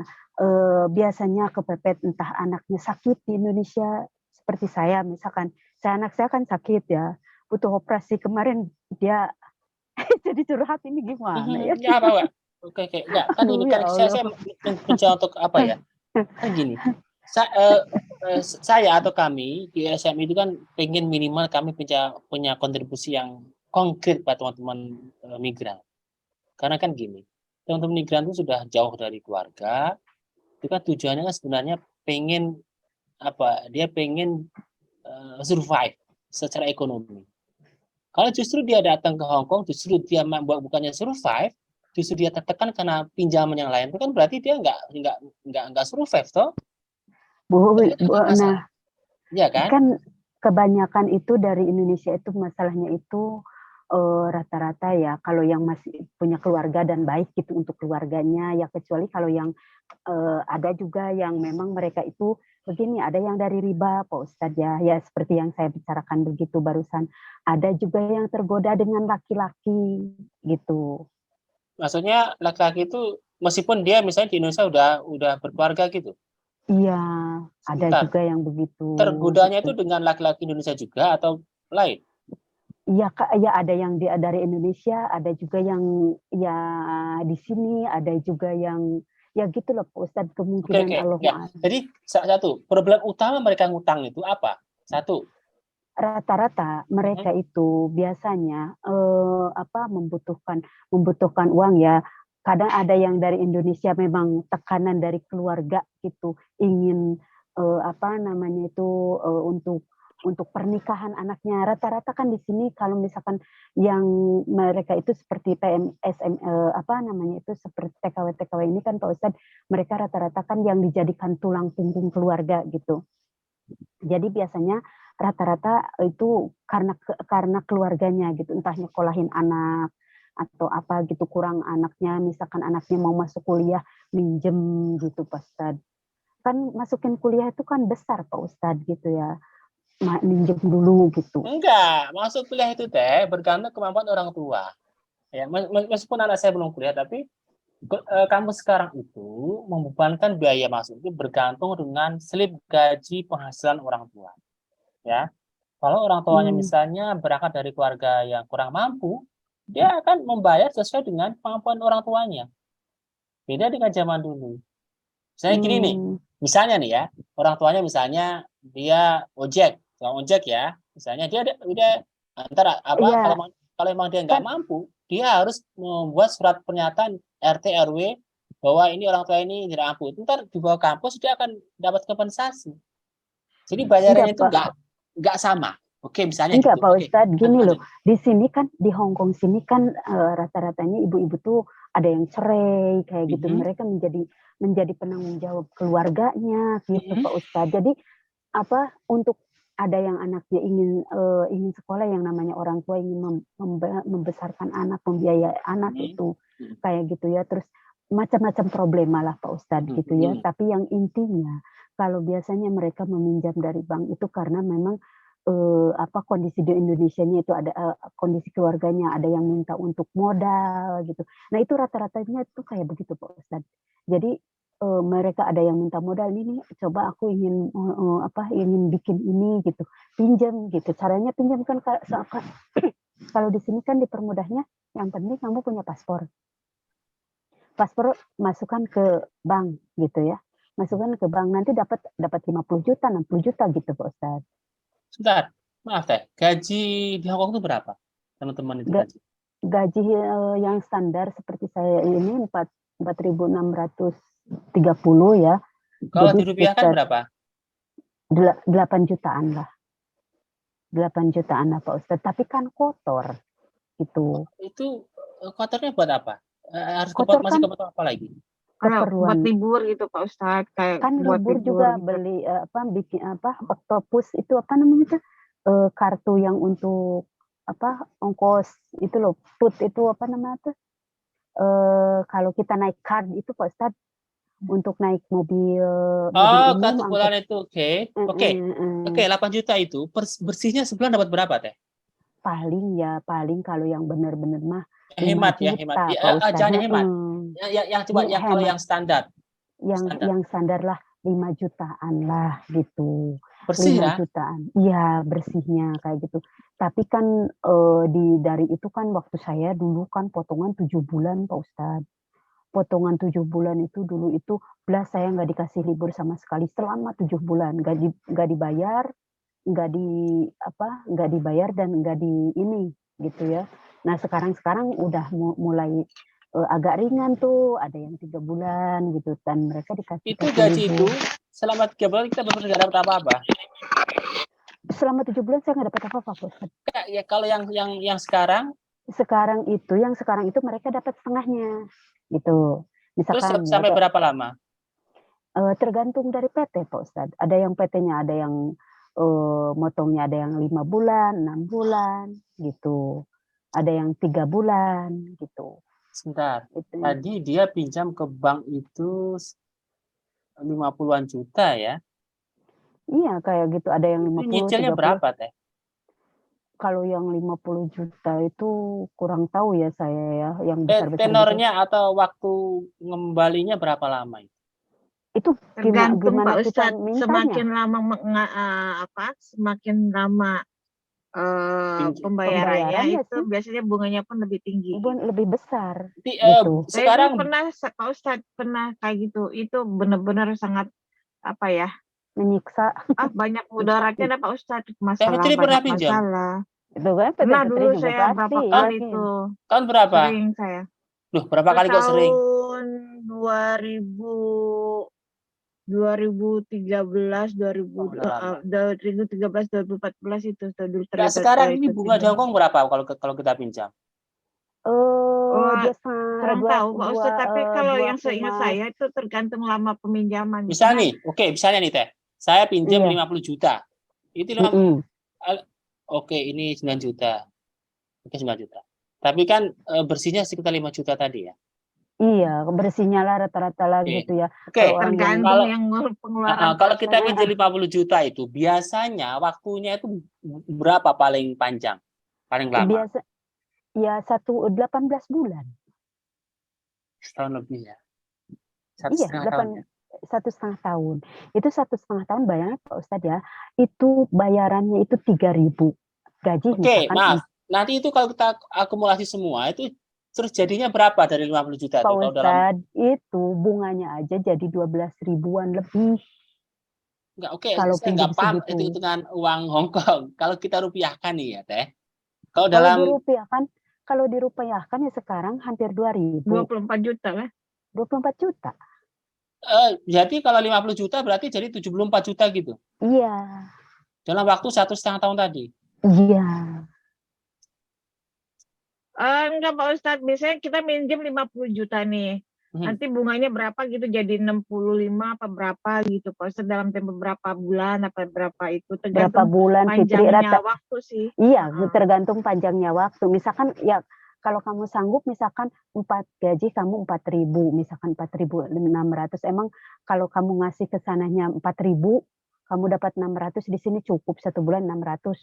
biasanya kepepet entah anaknya sakit di Indonesia seperti saya misalkan, anak saya kan sakit ya, butuh operasi kemarin dia jadi curhat ini gimana ya? Ya apa, Pak? Oke, enggak kan ini Aduh ya kan Allah. saya mencoba untuk apa ya? Kan gini, saya atau kami di SM itu kan pengen minimal kami punya kontribusi yang konkret buat teman-teman migran. Karena kan gini, teman-teman migran itu sudah jauh dari keluarga, itu kan tujuannya kan sebenarnya pengen apa? Dia pengen survive secara ekonomi. Kalau justru dia datang ke Hong Kong, justru dia bukannya survive, justru dia tertekan karena pinjaman yang lain, itu kan berarti dia nggak survive toh? Nah, Iya kan? kan kebanyakan itu dari Indonesia itu masalahnya itu rata-rata ya kalau yang masih punya keluarga dan baik gitu untuk keluarganya ya, kecuali kalau yang ada juga yang memang mereka itu begini, ada yang dari riba Pak Ustadz ya seperti yang saya bicarakan begitu barusan, ada juga yang tergoda dengan laki-laki gitu. Maksudnya laki-laki itu meskipun dia misalnya di Indonesia udah berkeluarga gitu. Iya, ada Sebentar, juga yang begitu tergodanya gitu. itu dengan laki-laki Indonesia juga atau lain? Iya Kak, ya ada yang dari Indonesia, ada juga yang ya di sini, ada juga yang ya gitu loh Pak Ustadz, kemungkinan Oke. Allahu Ya. a'lam. Jadi satu, problem utama mereka ngutang itu apa? Satu. Rata-rata Mhm. mereka itu biasanya membutuhkan uang ya. Kadang ada yang dari Indonesia memang tekanan dari keluarga gitu, ingin untuk untuk pernikahan anaknya. Rata-rata kan di sini kalau misalkan yang mereka itu seperti PMSM, apa namanya itu seperti TKW-TKW ini kan Pak Ustadz, mereka rata-rata kan yang dijadikan tulang punggung keluarga gitu. Jadi biasanya rata-rata itu karena keluarganya gitu, entah nyekolahin anak atau apa gitu, kurang anaknya, misalkan anaknya mau masuk kuliah minjem gitu Pak Ustadz. Kan masukin kuliah itu kan besar Pak Ustadz gitu ya. Minjem dulu gitu. Enggak, masuk kuliah itu teh bergantung kemampuan orang tua. Ya, meskipun anak saya belum kuliah, tapi kampus sekarang itu membebankan biaya masuk itu bergantung dengan slip gaji penghasilan orang tua. Ya, kalau orang tuanya Hmm. misalnya berangkat dari keluarga yang kurang mampu, dia akan membayar sesuai dengan kemampuan orang tuanya. Beda dengan zaman dulu. Misalnya gini nih, misalnya nih ya, orang tuanya misalnya dia tukang ojek ya, misalnya dia udah antara apa Ya, kalau emang dia nggak kan mampu, dia harus membuat surat pernyataan RT RW bahwa ini orang tua ini tidak mampu. Itu ntar dibawa kampus dia akan dapat kompensasi. Jadi enggak bayarannya itu Pak. nggak sama. Oke, misalnya Enggak gitu. Pak Oke, Ustadz, gini loh. lanjut. Di sini kan di Hong Kong sini kan rata-ratanya ibu-ibu tuh ada yang cerai kayak gitu. Mhm, Mereka menjadi penanggung jawab keluarganya gitu mhm, Pak Ustadz. Jadi apa untuk ada yang anaknya ingin sekolah, yang namanya orang tua ingin membesarkan anak, membiayai anak mhm, itu mhm, kayak gitu ya. Terus macam-macam problema lah Pak Ustadz gitu ya. mhm, Tapi yang intinya kalau biasanya mereka meminjam dari bank itu karena memang apa kondisi di Indonesianya itu ada kondisi keluarganya, ada yang minta untuk modal gitu. Nah itu rata-ratanya itu kayak begitu Pak Ustadz. Jadi mereka ada yang minta modal, "Ini coba aku ingin apa, ingin bikin ini," gitu, pinjam gitu. Caranya pinjam kan kalau di sini kan dipermudahnya, yang penting kamu punya paspor. Paspor masukkan ke bank gitu ya, masukkan ke bank, nanti dapat dapat 50 juta, 60 juta gitu Pak Ustadz. Sebentar, maaf teh, gaji di Hong Kong itu berapa? Teman-teman itu Ga gaji. Gaji, yang standar seperti saya ini 4.630 ya, Kalau jadi dirupiahkan sekitar berapa? 8 jutaan lah, 8 jutaan lah Pak Ustadz, tapi kan kotor gitu. Itu kotornya buat apa? Harus Kotor masih kan kepotong apa lagi? Kayak buat keperluan, libur gitu Pak Ustadz, kayak kan buat libur libur juga gitu. beli, apa, bikin apa, Octopus itu apa namanya tuh, kartu yang untuk apa, ongkos itu loh, Tut itu apa namanya tuh, kalau kita naik card itu Pak Ustadz, untuk naik mobil mobil Oh, umum, kartu angkut. bulan itu, oke. Oke, Heeh, oke, heeh. 8 juta itu bersihnya sebulan dapat berapa teh? Paling kalau yang bener-bener mah 5 Hemat ya, hemat. juta Ya, Pak Ustadz, jangan hemat. heeh. Yang coba yang kalau Hemat, yang standar, standar. yang standar lah 5 jutaan lah gitu, Bersih 5 ya? jutaan. Iya, bersihnya kayak gitu. Tapi kan, dari itu kan waktu saya dulu kan potongan 7 bulan Pak Ustadz. Potongan 7 bulan itu dulu itu belas saya nggak dikasih libur sama sekali selama 7 bulan, nggak dibayar, nggak dibayar dan nggak di ini, gitu ya. Nah sekarang udah mulai, agak ringan tuh, ada yang 3 bulan gitu dan mereka dikasih Itu kasih gaji itu libur. selama 3 bulan kita benar-benar nggak dapat apa-apa. Selama 7 bulan saya nggak dapat apa-apa, Bos. Ya, kalau yang sekarang, Yang sekarang itu mereka dapat setengahnya, gitu. terus Misalkan ya, sampai berapa lama? tergantung dari PT, Pak Ustadz. Ada yang PT-nya ada yang, motongnya ada yang 5 bulan, 6 bulan, gitu. Ada yang 3 bulan, gitu. Sebentar. Itu. Tadi dia pinjam ke bank itu 50-an juta ya. Iya, kayak gitu. Ada yang Itu 50, nyicilnya 30. berapa teh? Kalau yang 50 juta itu kurang tahu ya saya ya, yang besar-besar gitu. Tenornya atau waktu ngembalinya berapa lama itu? Itu Tergantung gimana Pak kita Ustadz, mintanya? semakin lama pembayarannya Pembayarannya itu sih biasanya bunganya pun lebih tinggi gitu. lebih besar, Tapi, gitu. Saya dulu sekarang pernah Pak Ustadz pernah kayak gitu. Itu benar-benar sangat apa ya? Menyiksa. Banyak mudaratnya dah Pak Ustadz, Teh Fitri pernah banyak pinjam? masalah. Itu kan PT Pernah Putri dulu juga saya pasti berapa Tahun, kali yakin. tuh, tahun berapa? sering saya. Duh, berapa Itu kali kok sering? tahun 2000 2013, Oh, udah lama. 2013, 2014 itu dulu Nah, terlibat sekarang ini ikut bunga di pinjam. Hong Kong berapa kalau kita pinjam? Wah, Dua setengah, kurang tahu Pak Ustadz, tapi kalau yang seingat 2,5. saya itu tergantung lama peminjaman. Misal Karena nih, oke, misalnya nih Teh, saya pinjam Iya. 50 juta. Itu Mm-mm. oke, ini 9 juta. Oke, 9 juta. Tapi kan bersihnya sekitar 5 juta tadi ya. Iya, bersihnya lah rata-rata lah Oke. gitu ya. Oke, Kalau orang yang tergantung yang pengeluaran kalau Pak kita Ustadz. pinjam 50 juta itu, biasanya waktunya itu berapa paling panjang? Paling lama? biasa ya 18 bulan. Setahun lebih ya. Satu Iya, setengah tahun ya. 1,5 tahun. Itu 1,5 tahun bayarnya Pak Ustadz ya. Itu bayarannya itu 3.000 gaji Oke, misalkan maaf. Nanti itu kalau kita akumulasi semua, itu terus jadinya berapa dari 50 juta Pak itu? Kalau dalam Ustadz itu bunganya aja jadi 12 ribuan lebih Enggak, oke, kalau saya nggak pinjam paham segitu. itu hitungan uang Hong Kong. Kalau kita rupiahkan nih ya, Teh. Kalau Kalau dalam dirupiahkan, ya sekarang hampir 2.000, 24 juta lah. 24 juta. jadi kalau 50 juta berarti jadi 74 juta gitu. Iya, Dalam waktu 1,5 tahun tadi. iya. Enggak Pak Ustadz, biasanya kita minjem 50 juta nih. Nanti bunganya berapa gitu, jadi 65 apa berapa gitu Pak Ustadz, dalam tempo berapa bulan apa berapa itu, Berapa tergantung bulan Fitri panjangnya rata? waktu sih. Iya, tergantung panjangnya waktu. Misalkan ya kalau kamu sanggup misalkan 4 gaji kamu 4.000, misalkan 4.600. Emang kalau kamu ngasih ke sananya 4.000, kamu dapat 600 di sini cukup 1 bulan 600.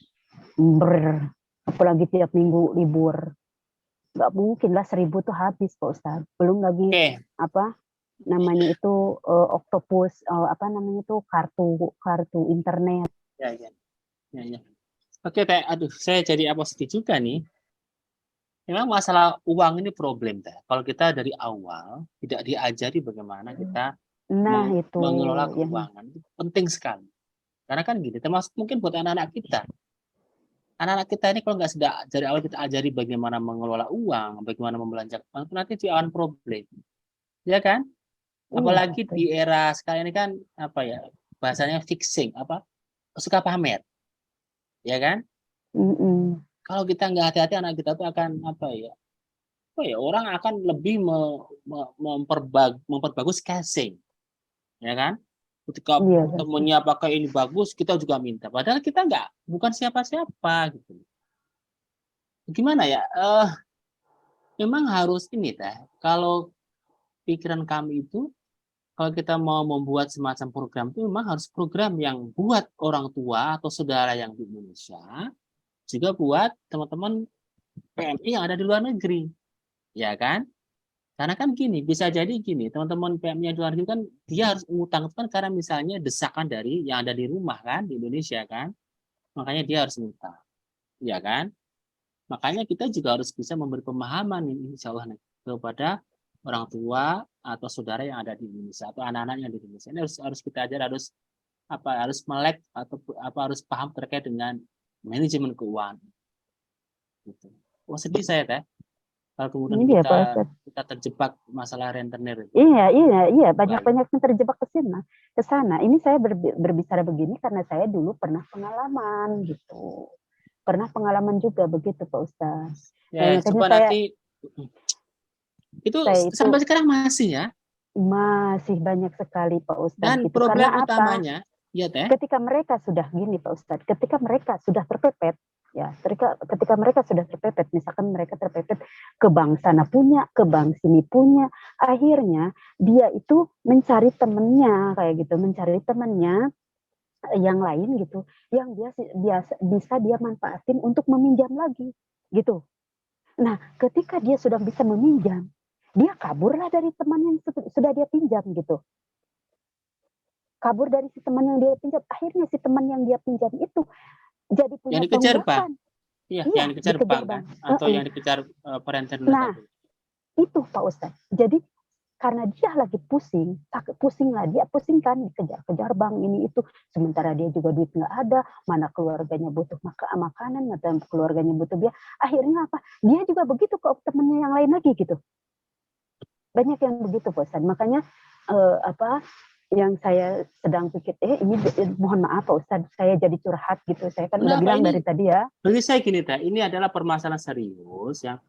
Apalagi tiap minggu libur. Nggak mungkin lah 1.000 tuh habis Pak Ustadz. Belum lagi apa namanya itu Octopus, apa namanya itu kartu internet. Ya. Oke, Teh. Aduh, saya jadi apostil juga nih. Memang masalah uang ini problem, Teh. Kalau kita dari awal tidak diajari bagaimana kita mengelola keuangan, itu penting sekali. Karena kan gini, termasuk mungkin buat anak-anak kita. Anak-anak kita ini kalau nggak sudah dari awal kita ajari bagaimana mengelola uang, bagaimana membelanjakan, nanti itu akan problem, ya kan? Apalagi di era sekarang ini kan apa ya bahasanya fixing, apa suka pamer, ya kan? Kalau kita nggak hati-hati anak kita tuh akan apa ya orang akan lebih memperbagus casing, ya kan? Ketika temennya pakai ini bagus, kita juga minta. Padahal kita bukan siapa-siapa gitu. Gimana ya? Memang harus ini Teh. Kalau pikiran kami itu, kalau kita mau membuat semacam program itu memang harus program yang buat orang tua atau saudara yang di Indonesia, juga buat teman-teman PMI yang ada di luar negeri, ya kan? Karena kan gini, bisa jadi gini, teman-teman PMI yang di luar negeri kan dia harus mengutang itu kan karena misalnya desakan dari yang ada di rumah kan di Indonesia kan, makanya dia harus ngutang, ya kan? Makanya kita juga harus bisa memberi pemahaman ini insya Allah kepada orang tua atau saudara yang ada di Indonesia atau anak-anak yang di Indonesia. Ini harus kita ajar, harus melek atau harus paham terkait dengan manajemen keuangan. Gitu. Oh, sedih saya Teh. Kalau kemudian kita terjebak masalah rentenir. Iya, banyak yang terjebak ke sana. Ini saya berbicara begini karena saya dulu pernah pengalaman gitu. Pernah pengalaman juga begitu Pak Ustadz. Ya, coba nanti itu sampai sekarang masih ya? Masih banyak sekali Pak Ustadz. Dan gitu. problem karena utamanya, ya Teh. Ketika mereka sudah gini Pak Ustadz, ketika mereka sudah terpepet, ya, ketika mereka sudah terpepet, misalkan mereka terpepet ke bank sana punya, ke bank sini punya, akhirnya dia itu mencari temannya kayak gitu, mencari temannya yang lain gitu, yang bisa dia manfaatin untuk meminjam lagi gitu. Nah, ketika dia sudah bisa meminjam, dia kaburlah dari teman yang sudah dia pinjam gitu. Kabur dari si teman yang dia pinjam, akhirnya si teman yang dia pinjam itu jadi punya yang dikejar tunggakan. Iya, yang dikejar bank kan? Atau yang dikejar perentenir. Nah, itu Pak Ustadz. Jadi karena dia lagi pusing lah dia, pusingkan dikejar-kejar bank ini itu, sementara dia juga duit nggak ada, mana keluarganya butuh makanan, atau keluarganya butuh biaya, akhirnya apa? Dia juga begitu ke temennya yang lain lagi gitu. Banyak yang begitu Pak Ustadz. Makanya yang saya sedang pikir, ini mohon maaf Pak Ustadz, saya jadi curhat gitu. Saya kan udah Kenapa bilang ini? dari tadi ya. Bagi saya gini, ini adalah permasalahan serius yang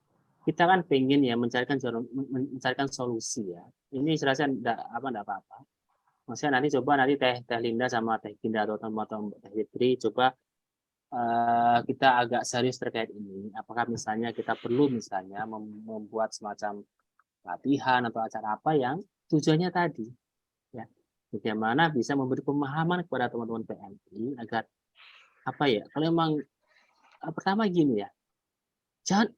kita kan pengen ya mencarikan solusi ya. Ini serasa enggak apa-apa. Maksudnya nanti coba Teh Linda sama Teh Kinda atau Teh Fitri coba kita agak serius terkait ini. Apakah misalnya kita perlu misalnya membuat semacam latihan atau acara apa yang tujuannya tadi ya. Bagaimana bisa memberi pemahaman kepada teman-teman PMI agar apa ya? Kalau memang pertama gini ya. Jangan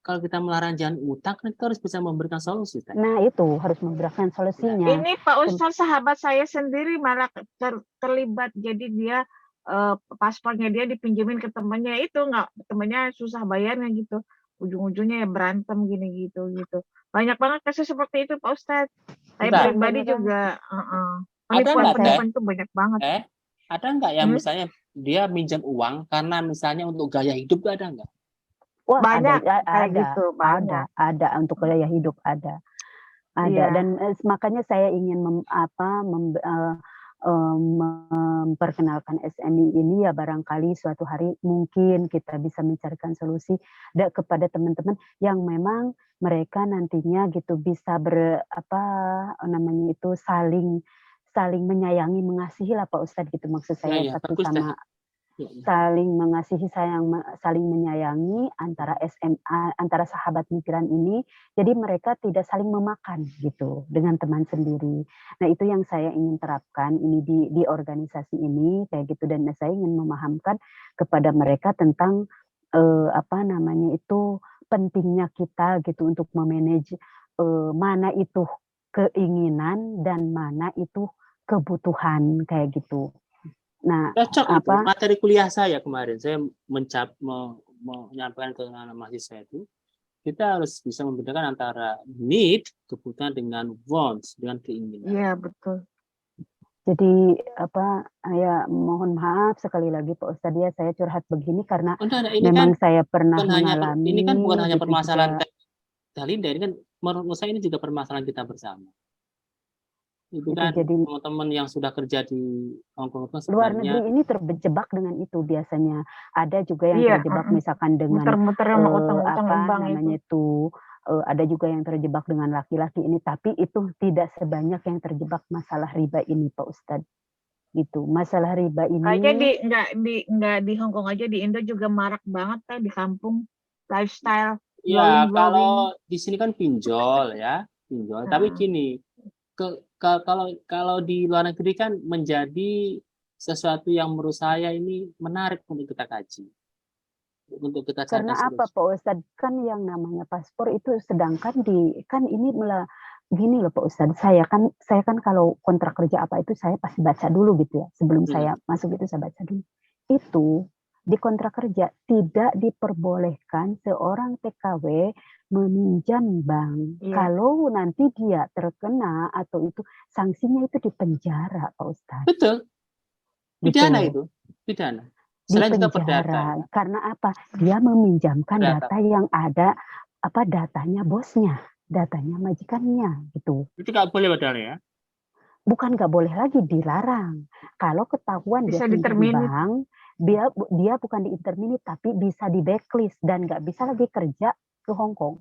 kalau kita melarang jangan utang kan kita harus bisa memberikan solusi. Nah, itu harus memberikan solusinya. Ini Pak Ustadz sahabat saya sendiri malah terlibat, jadi dia paspornya dia dipinjemin ke temannya, itu nggak, temannya susah bayarnya gitu, ujung-ujungnya ya berantem gini gitu. Banyak banget kasus seperti itu Pak Ustadz. Saya pribadi juga penipuan itu banyak banget. Ada nggak yang misalnya dia minjam uang karena misalnya untuk gaya hidup, ada nggak? Wah, banyak ada gitu, banyak. ada untuk gaya hidup ada. Dan makanya saya ingin memperkenalkan SMI ini ya, barangkali suatu hari mungkin kita bisa mencarikan solusi kepada teman-teman yang memang mereka nantinya gitu bisa saling menyayangi, mengasihi lah Pak Ustadz gitu, maksud saya satu sama saling mengasihi, saling menyayangi antara SMA, antara sahabat migran ini, jadi mereka tidak saling memakan gitu dengan teman sendiri. Nah, itu yang saya ingin terapkan ini di organisasi ini kayak gitu, dan saya ingin memahamkan kepada mereka tentang pentingnya kita gitu untuk memanage mana itu keinginan dan mana itu kebutuhan kayak gitu. Nah, cocok itu materi kuliah saya kemarin. Saya menyampaikan ke anak mahasiswa itu, kita harus bisa membedakan antara need, kebutuhan, dengan wants, dengan keinginan. Iya, betul. Jadi ya mohon maaf sekali lagi Pak Ustadz ya, saya curhat begini karena memang saya pernah mengalami. Ini kan bukan hanya permasalahan Teh Linda, ini kan menurut saya ini juga permasalahan kita bersama. Itu kan teman-teman yang sudah kerja di Hong Kong itu luar negeri ini terjebak dengan itu biasanya. Ada juga yang terjebak misalkan dengan ada juga yang terjebak dengan laki-laki ini, tapi itu tidak sebanyak yang terjebak masalah riba ini Pak Ustadz. Gitu. Masalah riba ini nggak di Hong Kong aja, di Indo juga marak banget kan, di kampung lifestyle. Ya, kalau di sini kan pinjol ya, pinjol. Tapi gini, kalau di luar negeri kan menjadi sesuatu yang menurut saya ini menarik untuk kita kaji, untuk kita cari. Karena apa Pak Ustadz, kan yang namanya paspor itu sedangkan kan ini gini loh Pak Ustadz, saya kan kalau kontrak kerja apa itu saya pasti baca dulu gitu ya, sebelum saya masuk itu saya baca dulu. Itu di kontrak kerja tidak diperbolehkan seorang TKW meminjam bank. Kalau nanti dia terkena atau itu sanksinya itu di penjara Pak Ustadz. Betul. Pidana itu, pidana. Selain di penjara. Karena apa? Dia meminjamkan data yang ada datanya bosnya, datanya majikannya gitu. Itu nggak boleh padahal ya? Bukan nggak boleh lagi, dilarang. Kalau ketahuan bisa dia pinjam bank, dia bukan di-interminate tapi bisa di blacklist dan nggak bisa lagi kerja ke Hong Kong.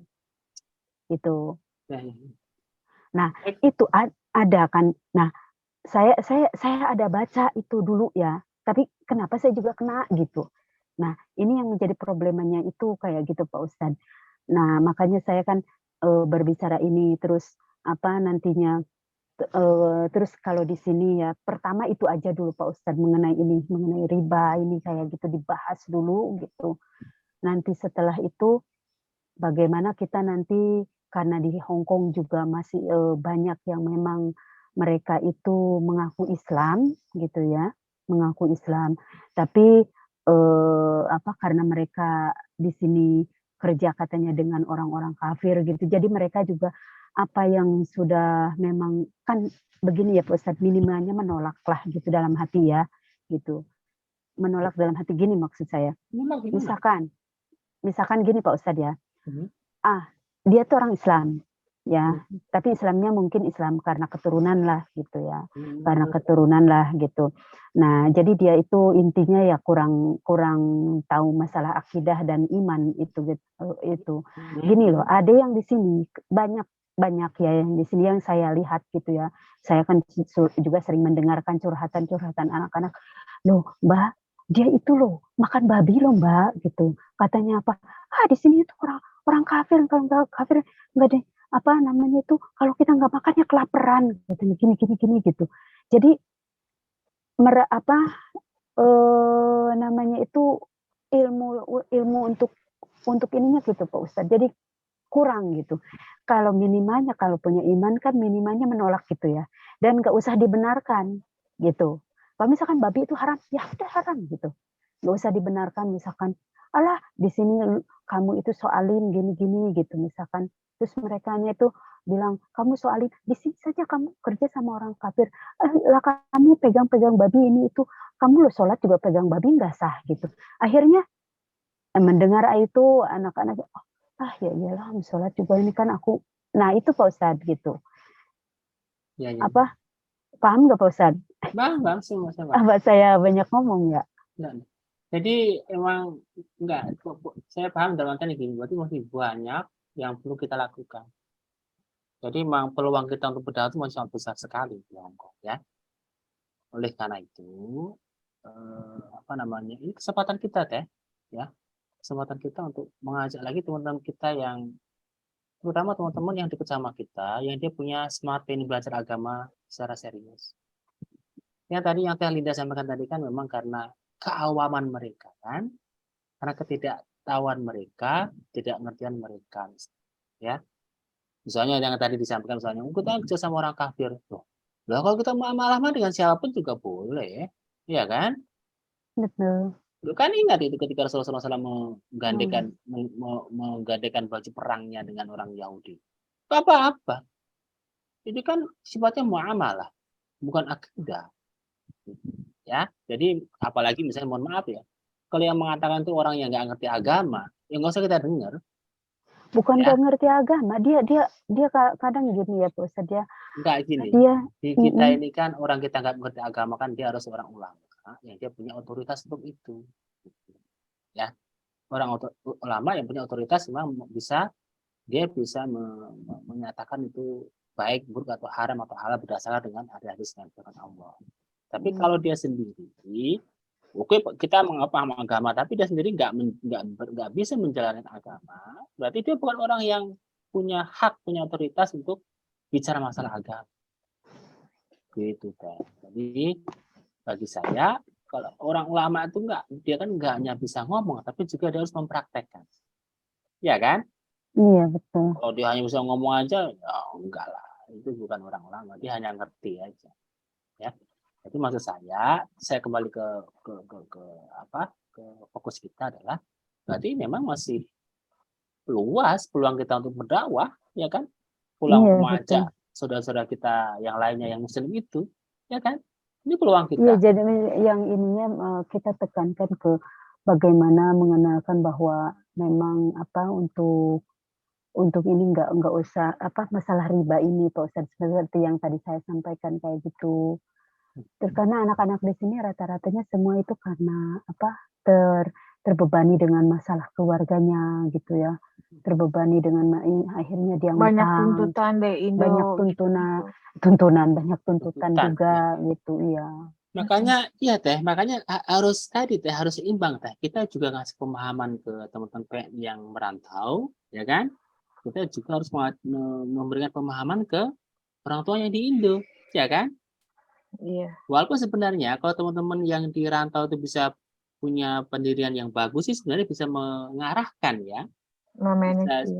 Gitu. Nah, itu ada kan. Nah, saya ada baca itu dulu ya. Tapi kenapa saya juga kena gitu. Nah, ini yang menjadi problemanya itu kayak gitu Pak Ustadz. Nah, makanya saya kan berbicara ini terus nantinya terus kalau di sini ya, pertama itu aja dulu Pak Ustadz mengenai riba ini kayak gitu dibahas dulu gitu. Nanti setelah itu bagaimana kita nanti, karena di Hong Kong juga masih banyak yang memang mereka itu mengaku Islam gitu ya, mengaku Islam. Tapi karena mereka di sini kerja katanya dengan orang-orang kafir gitu. Jadi mereka juga apa yang sudah memang kan begini ya Pak Ustadz, minimalnya menolaklah gitu dalam hati ya gitu. Menolak dalam hati gini maksud saya. Misalkan gini Pak Ustadz ya. Dia tuh orang Islam. ya. Tapi Islamnya mungkin Islam karena keturunan lah gitu ya, karena Hmm. keturunan lah gitu. Nah, jadi dia itu intinya ya kurang tahu masalah akidah dan iman itu itu. Gini loh, ada yang di sini banyak ya yang di sini yang saya lihat gitu ya. Saya kan juga sering mendengarkan curhatan-curhatan anak-anak. Loh, Mbak, dia itu loh makan babi loh, Mbak, gitu. Katanya apa? Ah, di sini itu orang kafir, kalau nggak kafir nggak deh apa namanya itu kalau kita nggak makan ya kelaparan katanya gini gitu. Jadi apa namanya itu ilmu ilmu untuk ininya gitu Pak Ustadz. Jadi kurang gitu. Kalau minimalnya kalau punya iman kan minimalnya menolak gitu ya. Dan nggak usah dibenarkan gitu. Kalau misalkan babi itu haram, ya udah haram gitu. Nggak usah dibenarkan misalkan, alah di sini kamu itu soalin gini-gini gitu misalkan. Terus mereka itu bilang, kamu soalin, di sini saja kamu kerja sama orang kafir. Lah kamu pegang-pegang babi ini itu, kamu lo sholat juga pegang babi nggak sah gitu. Akhirnya mendengar itu anak-anak, ah ya iyalah sholat juga ini kan aku. Nah itu Pak Ustadz gitu. Ya. Apa, paham nggak Pak Ustadz? Bang, semua. Apa saya banyak ngomong ya? Nah, jadi emang enggak, saya paham dalam artian gini, berarti masih banyak yang perlu kita lakukan. Jadi memang peluang kita untuk berdakwah itu masih sangat besar sekali di Hongkong ya. Oleh karena itu, apa namanya, ini kesempatan kita teh, ya, kesempatan kita untuk mengajak lagi teman-teman kita yang, terutama teman-teman yang dekat sama kita, yang dia punya semangat pengen belajar agama secara serius. Yang tadi yang Teh Linda sampaikan tadi kan memang karena keawaman mereka kan, karena ketidaktahuan mereka, tidak ngertian mereka, ya. Misalnya yang tadi disampaikan misalnya, kita kerja sama orang kafir, loh. Lah kalau kita malah dengan siapapun juga boleh, ya kan? Betul. Lu kan ingat itu ketika Rasulullah SAW menggandekan baju perangnya dengan orang Yahudi. Apa-apa. Itu kan sifatnya muamalah, bukan akidah. Ya, jadi apalagi misalnya mohon maaf ya, kalau yang mengatakan itu orang yang nggak ngerti agama, ya nggak usah kita dengar. Bukan Ya, nggak ngerti agama, dia kadang gini ya Pak Ustadz ya. nggak gini. Dia Di kita ini kan orang kita nggak mengerti agama kan dia harus orang ulama yang dia punya otoritas untuk itu. Ya, orang ulama yang punya otoritas memang dia bisa menyatakan itu baik, buruk atau haram atau halal berdasarkan dengan hadis dan firman Allah. Tapi kalau dia sendiri, oke kita mengapa agama, tapi dia sendiri nggak bisa menjalankan agama, berarti dia bukan orang yang punya hak, punya otoritas untuk bicara masalah agama. Gitu kan. Jadi bagi saya, kalau orang ulama itu dia kan nggak hanya bisa ngomong, tapi juga dia harus mempraktekkan. Ya kan? iya betul. Kalau dia hanya bisa ngomong aja, ya enggak lah. Itu bukan orang ulama, dia hanya ngerti aja. Ya. Jadi maksud saya kembali ke fokus kita adalah berarti memang masih luas peluang kita untuk berdakwah, ya kan? Peluang Iya mengajak betul. saudara-saudara kita yang lainnya yang muslim itu, ya kan? Ini peluang Iya kita. jadi yang ininya kita tekankan ke bagaimana mengenalkan bahwa memang apa untuk ini nggak usah apa masalah riba ini Pak Ustadz seperti yang tadi saya sampaikan kayak gitu. Terus karena anak-anak di sini rata-ratanya semua itu karena apa terbebani dengan masalah keluarganya gitu ya. Terbebani dengan akhirnya dia Banyak ngutang, tuntutan deh Indo banyak gitu. banyak tuntutan juga gitu iya. Makanya iya teh, makanya harus seimbang teh. Kita juga ngasih pemahaman ke teman-teman PNI yang merantau, ya kan? Kita juga harus memberikan pemahaman ke orang tua yang di Indo, ya kan? Iya. Walaupun sebenarnya kalau teman-teman yang di rantau itu bisa punya pendirian yang bagus sih sebenarnya bisa mengarahkan ya. Memanage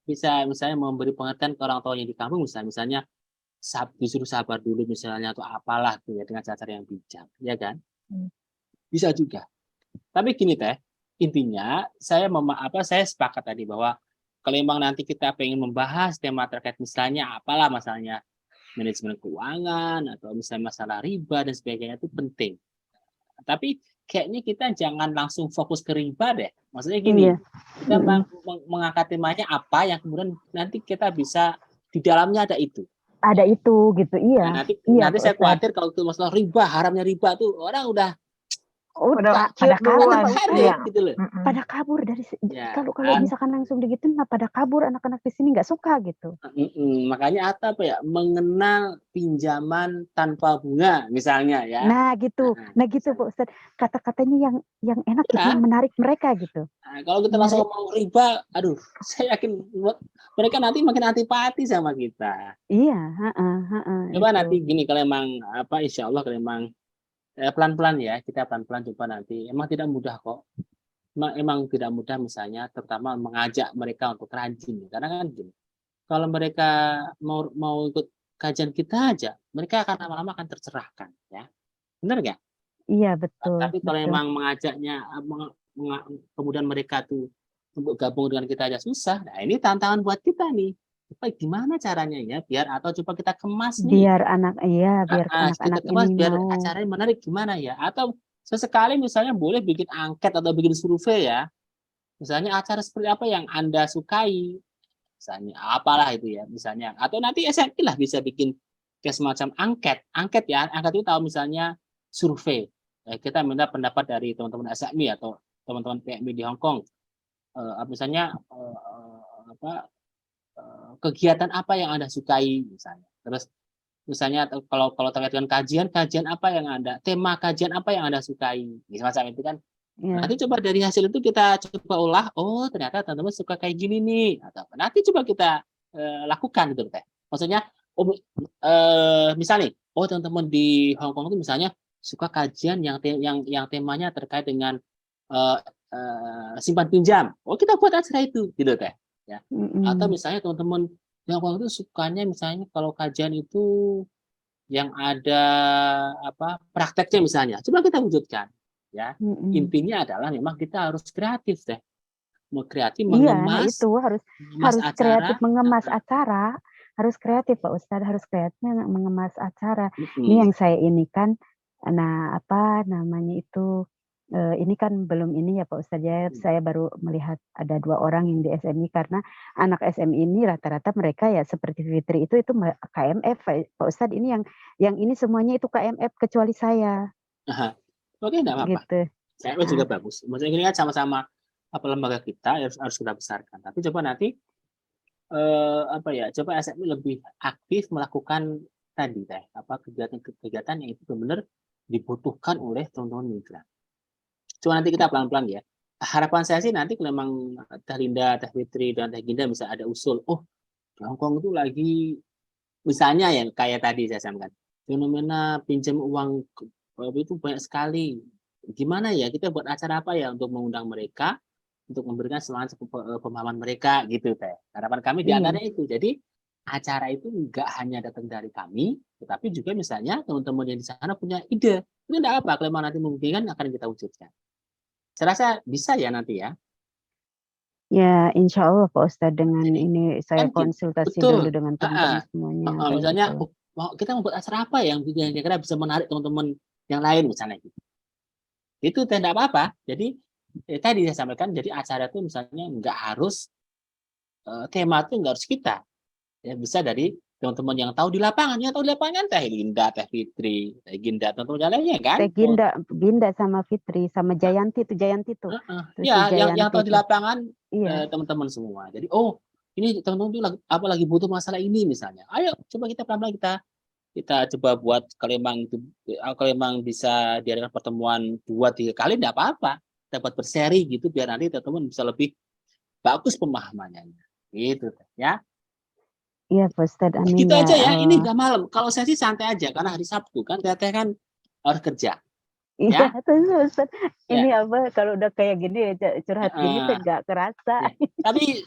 Bisa misalnya memberi pengertian ke orang tuanya di kampung misalnya disuruh sabar dulu misalnya atau apalah gitu ya dengan cara-cara yang bijak, ya kan? Bisa juga. Tapi gini teh, intinya saya sepakat tadi bahwa kalau memang nanti kita pengen membahas tema terkait misalnya apalah masalahnya manajemen keuangan atau misalnya masalah riba dan sebagainya itu penting. Tapi kayaknya kita jangan langsung fokus ke riba deh. Maksudnya gini, kita mengangkat temanya apa yang kemudian nanti kita bisa di dalamnya ada itu. Ada itu gitu, iya. Nah, nanti Iya, nanti Pak saya Ustadz. khawatir kalau itu masalah riba, haramnya riba tuh orang udah Udah pada kabur, duluan. Pak Ustadz. Iya. gitu loh. Pada kabur dari Ya, kalau kan? misalkan langsung digituin, pada kabur anak-anak di sini nggak suka gitu. Makanya apa ya, mengenal pinjaman tanpa bunga misalnya ya. Nah gitu misalnya. Pak Ustadz. Kata-katanya yang enak gitu, Ya. yang menarik mereka gitu. Nah, kalau kita langsung ngomong riba, aduh, saya yakin mereka nanti makin antipati sama kita. Iya, Coba itu. nanti gini, kalau emang insya Allah kalau emang pelan-pelan ya, kita pelan-pelan coba nanti. Emang tidak mudah kok. Emang tidak mudah misalnya, terutama mengajak mereka untuk rajin. Karena kan gini, kalau mereka mau ikut kajian kita aja, mereka akan lama-lama akan tercerahkan, ya. Benar nggak? Iya betul. Tapi kalau emang mengajaknya, kemudian mereka tuh untuk gabung dengan kita aja susah. Nah ini tantangan buat kita nih. Coba gimana caranya ya biar, atau coba kita kemas nih. Biar anak-anak ini biar mau. acaranya menarik gimana ya? Atau sesekali misalnya boleh bikin angket atau bikin survei ya. Misalnya acara seperti apa yang Anda sukai, misalnya apalah itu ya, misalnya. Atau nanti SMI lah bisa bikin kayak semacam angket ya. Angket itu tahu misalnya survei. Kita minta pendapat dari teman-teman SMI atau teman-teman PMI di Hong Kong. Misalnya kegiatan apa yang Anda sukai misalnya. Terus misalnya kalau terkait dengan kajian apa yang tema kajian apa yang Anda sukai. Semacam itu kan. Ya. Nanti coba dari hasil itu kita coba olah, oh ternyata teman-teman suka kayak gini nih, atau nanti coba kita lakukan gitu teh. Maksudnya misalnya teman-teman di Hong Kong itu misalnya suka kajian yang temanya terkait dengan simpan pinjam. Oh kita buat acara itu gitu teh. Ya. Atau misalnya teman-teman yang Hong Kong itu sukanya misalnya kalau kajian itu yang ada prakteknya misalnya. Coba kita wujudkan. Ya, intinya adalah memang kita harus kreatif deh, mau kreatif mengemas. Iya, itu harus acara. Kreatif mengemas acara, harus kreatif Pak Ustadz, harus kreatif mengemas acara. Ini yang saya ini kan, nah apa namanya itu, ini kan belum ini ya Pak Ustadz ya, saya baru melihat ada 2 orang yang di SMI, karena anak SMI ini rata-rata mereka ya seperti Fitri itu KMF Pak Ustadz, ini yang ini semuanya itu KMF kecuali saya. Oke, enggak apa-apa. Gitu. Saya juga bagus. Maksudnya ini kan sama-sama lembaga kita harus kita besarkan. Tapi coba nanti coba SMI lebih aktif melakukan tadi kegiatan yang itu benar-benar dibutuhkan oleh teman-teman migran. Cuma nanti kita pelan-pelan ya. Harapan saya sih nanti kalau memang Teh Linda, Teh Fitri, dan Teh Ginda bisa ada usul, di Hong Kong itu lagi misalnya ya kayak tadi saya sampaikan, fenomena pinjam uang itu banyak sekali. Gimana ya kita buat acara apa ya untuk mengundang mereka, untuk memberikan semangat pemahaman mereka gitu teh. Harapan kami di antaranya itu. Jadi acara itu enggak hanya datang dari kami, tetapi juga misalnya teman-teman yang di sana punya ide. Itu enggak apa, kalau nanti memungkinkan akan kita wujudkan. Saya rasa bisa ya nanti ya. Ya, insya Allah Pak Ustadz, dengan ini saya konsultasi dulu dengan teman-teman semuanya. Misalnya kita membuat acara apa yang kira-kira bisa menarik teman-teman yang lain misalnya gitu. Itu tidak apa-apa. Jadi tadi saya sampaikan, jadi acara itu misalnya nggak harus tema itu nggak harus kita. Ya bisa dari teman-teman yang tahu di lapangan, Teh Linda, Teh Fitri, Teh Ginda, teman-teman lainnya kan. Teh Ginda sama Fitri sama Jayanti tuh. Ya, yang tahu di lapangan teman-teman semua. Jadi ini teman-teman tuh lagi butuh masalah ini misalnya. Ayo coba kita pelan-pelan kita coba buat, kalau emang bisa diadakan pertemuan 2-3 kali enggak apa-apa. Kita buat berseri gitu biar nanti teman-teman bisa lebih bagus pemahamannya. Gitu ya. Iya Pak Ustadz, amin. Gitu aja ya, ini udah malam. Kalau saya sih santai aja karena hari Sabtu kan Teteh kan harus kerja. Iya, terus Ustadz, ini kalau udah kayak gini curhat gini tuh nggak kerasa. Tapi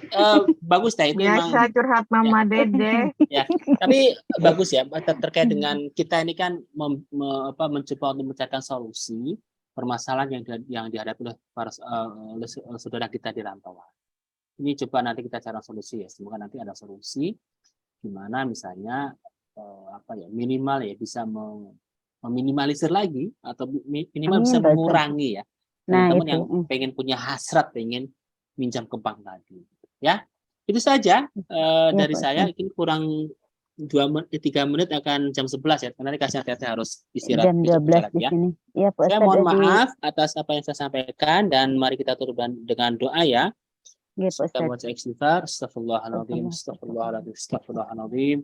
bagus Teh itu biasa curhat Mama Dede. Ya, tapi bagus ya terkait dengan kita ini kan mencoba untuk mencarikan solusi permasalahan yang dihadapi oleh para saudara kita di rantauan. Ini coba nanti kita cari solusi ya. Semoga nanti ada solusi di mana misalnya minimal ya bisa meminimalisir lagi atau minimal bisa mengurangi ya teman-teman yang pengen punya hasrat pengen minjam ke bank tadi ya. Itu saja Ya, dari Pak saya. Ustadz. Ini kurang 3 menit akan jam 11 ya. Karena kasih hati-hati harus istirahat Jam besok 12 sholat di ya. sini. Ya, Pak Saya Ustadz. mohon maaf atas apa yang saya sampaikan dan mari kita tutup dengan doa ya. Ya, Pak Kita Ustadz. baca istighfar. Astaghfirullahaladzim. Astaghfirullahaladzim. Astaghfirullahaladzim.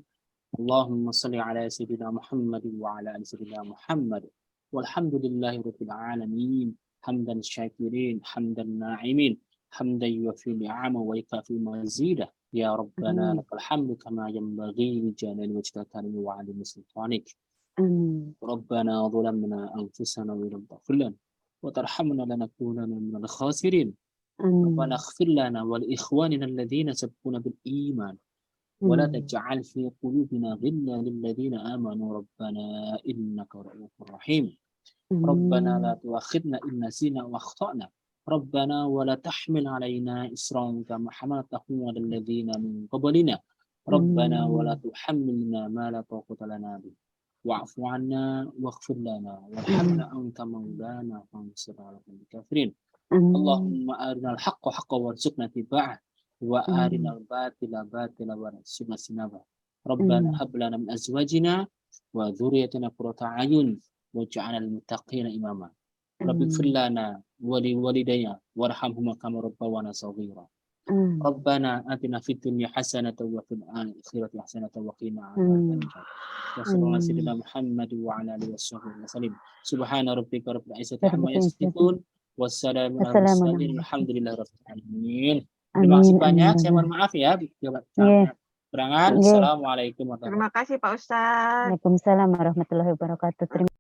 Allahumma salli ala sayyidina Muhammad wa ala ali sayyidina Muhammad. Walhamdulillahi rabbil alamin. Hamdan syakirin, hamdan na'imin, hamdan yuwafi ni'ama wa yukafi mazidah. Ya Rabbana lakal hamdu kama yanbaghi li jalali wajhika wa 'azimi sultanik. Rabbana zalamna anfusana wa lam taghfir lana wa tarhamna lanakunanna minal khasirin. Rabbana ighfir lana wa li ikhwanina alladhina sabaquna bil iman wa la taj'al fi qulubina ghillan lil ladzina amanu rabbana innaka ra'ufur rahim. Rabbana la tu'akhidna in nasina wa akhtana. Rabbana wa la tahmil 'alaina isran kama hamaltahu 'alal ladzina min qablina. Rabbana wa la tuhammilna ma la taqata lana bih. Wa'fu 'anna waghfir lana warhamna anta maulana fansurna 'alal kafirin. Allahumma arinal haqqa haqqan warzuqna ittiba'ah wa arinal batila batilan warzuqna ijtinabah. Rabbana hab lana min azwajina wa dhurriyyatina qurrata a'yun waj'alna lil muttaqina imama. Rabbi ighfir lana wa li walidayya warhamhuma kama rabbayana shaghira. Rabbana atina fid dunya hasanatan wa fil akhirati hasanatan wa qina adzaban nar. Wa sallallahu sayyidina Muhammad wa ala alihi washabbihi wasallam. Subhana rabbika rabbil izzati amma yasifun. Wassalamu ala mursalin. Alhamdulillahi rabbil alamin. Terima kasih banyak. Saya mohon maaf ya. Kekurangan. Assalamualaikum warahmatullahi wabarakatuh. Terima kasih Pak Ustadz. Waalaikumsalam warahmatullahi wabarakatuh.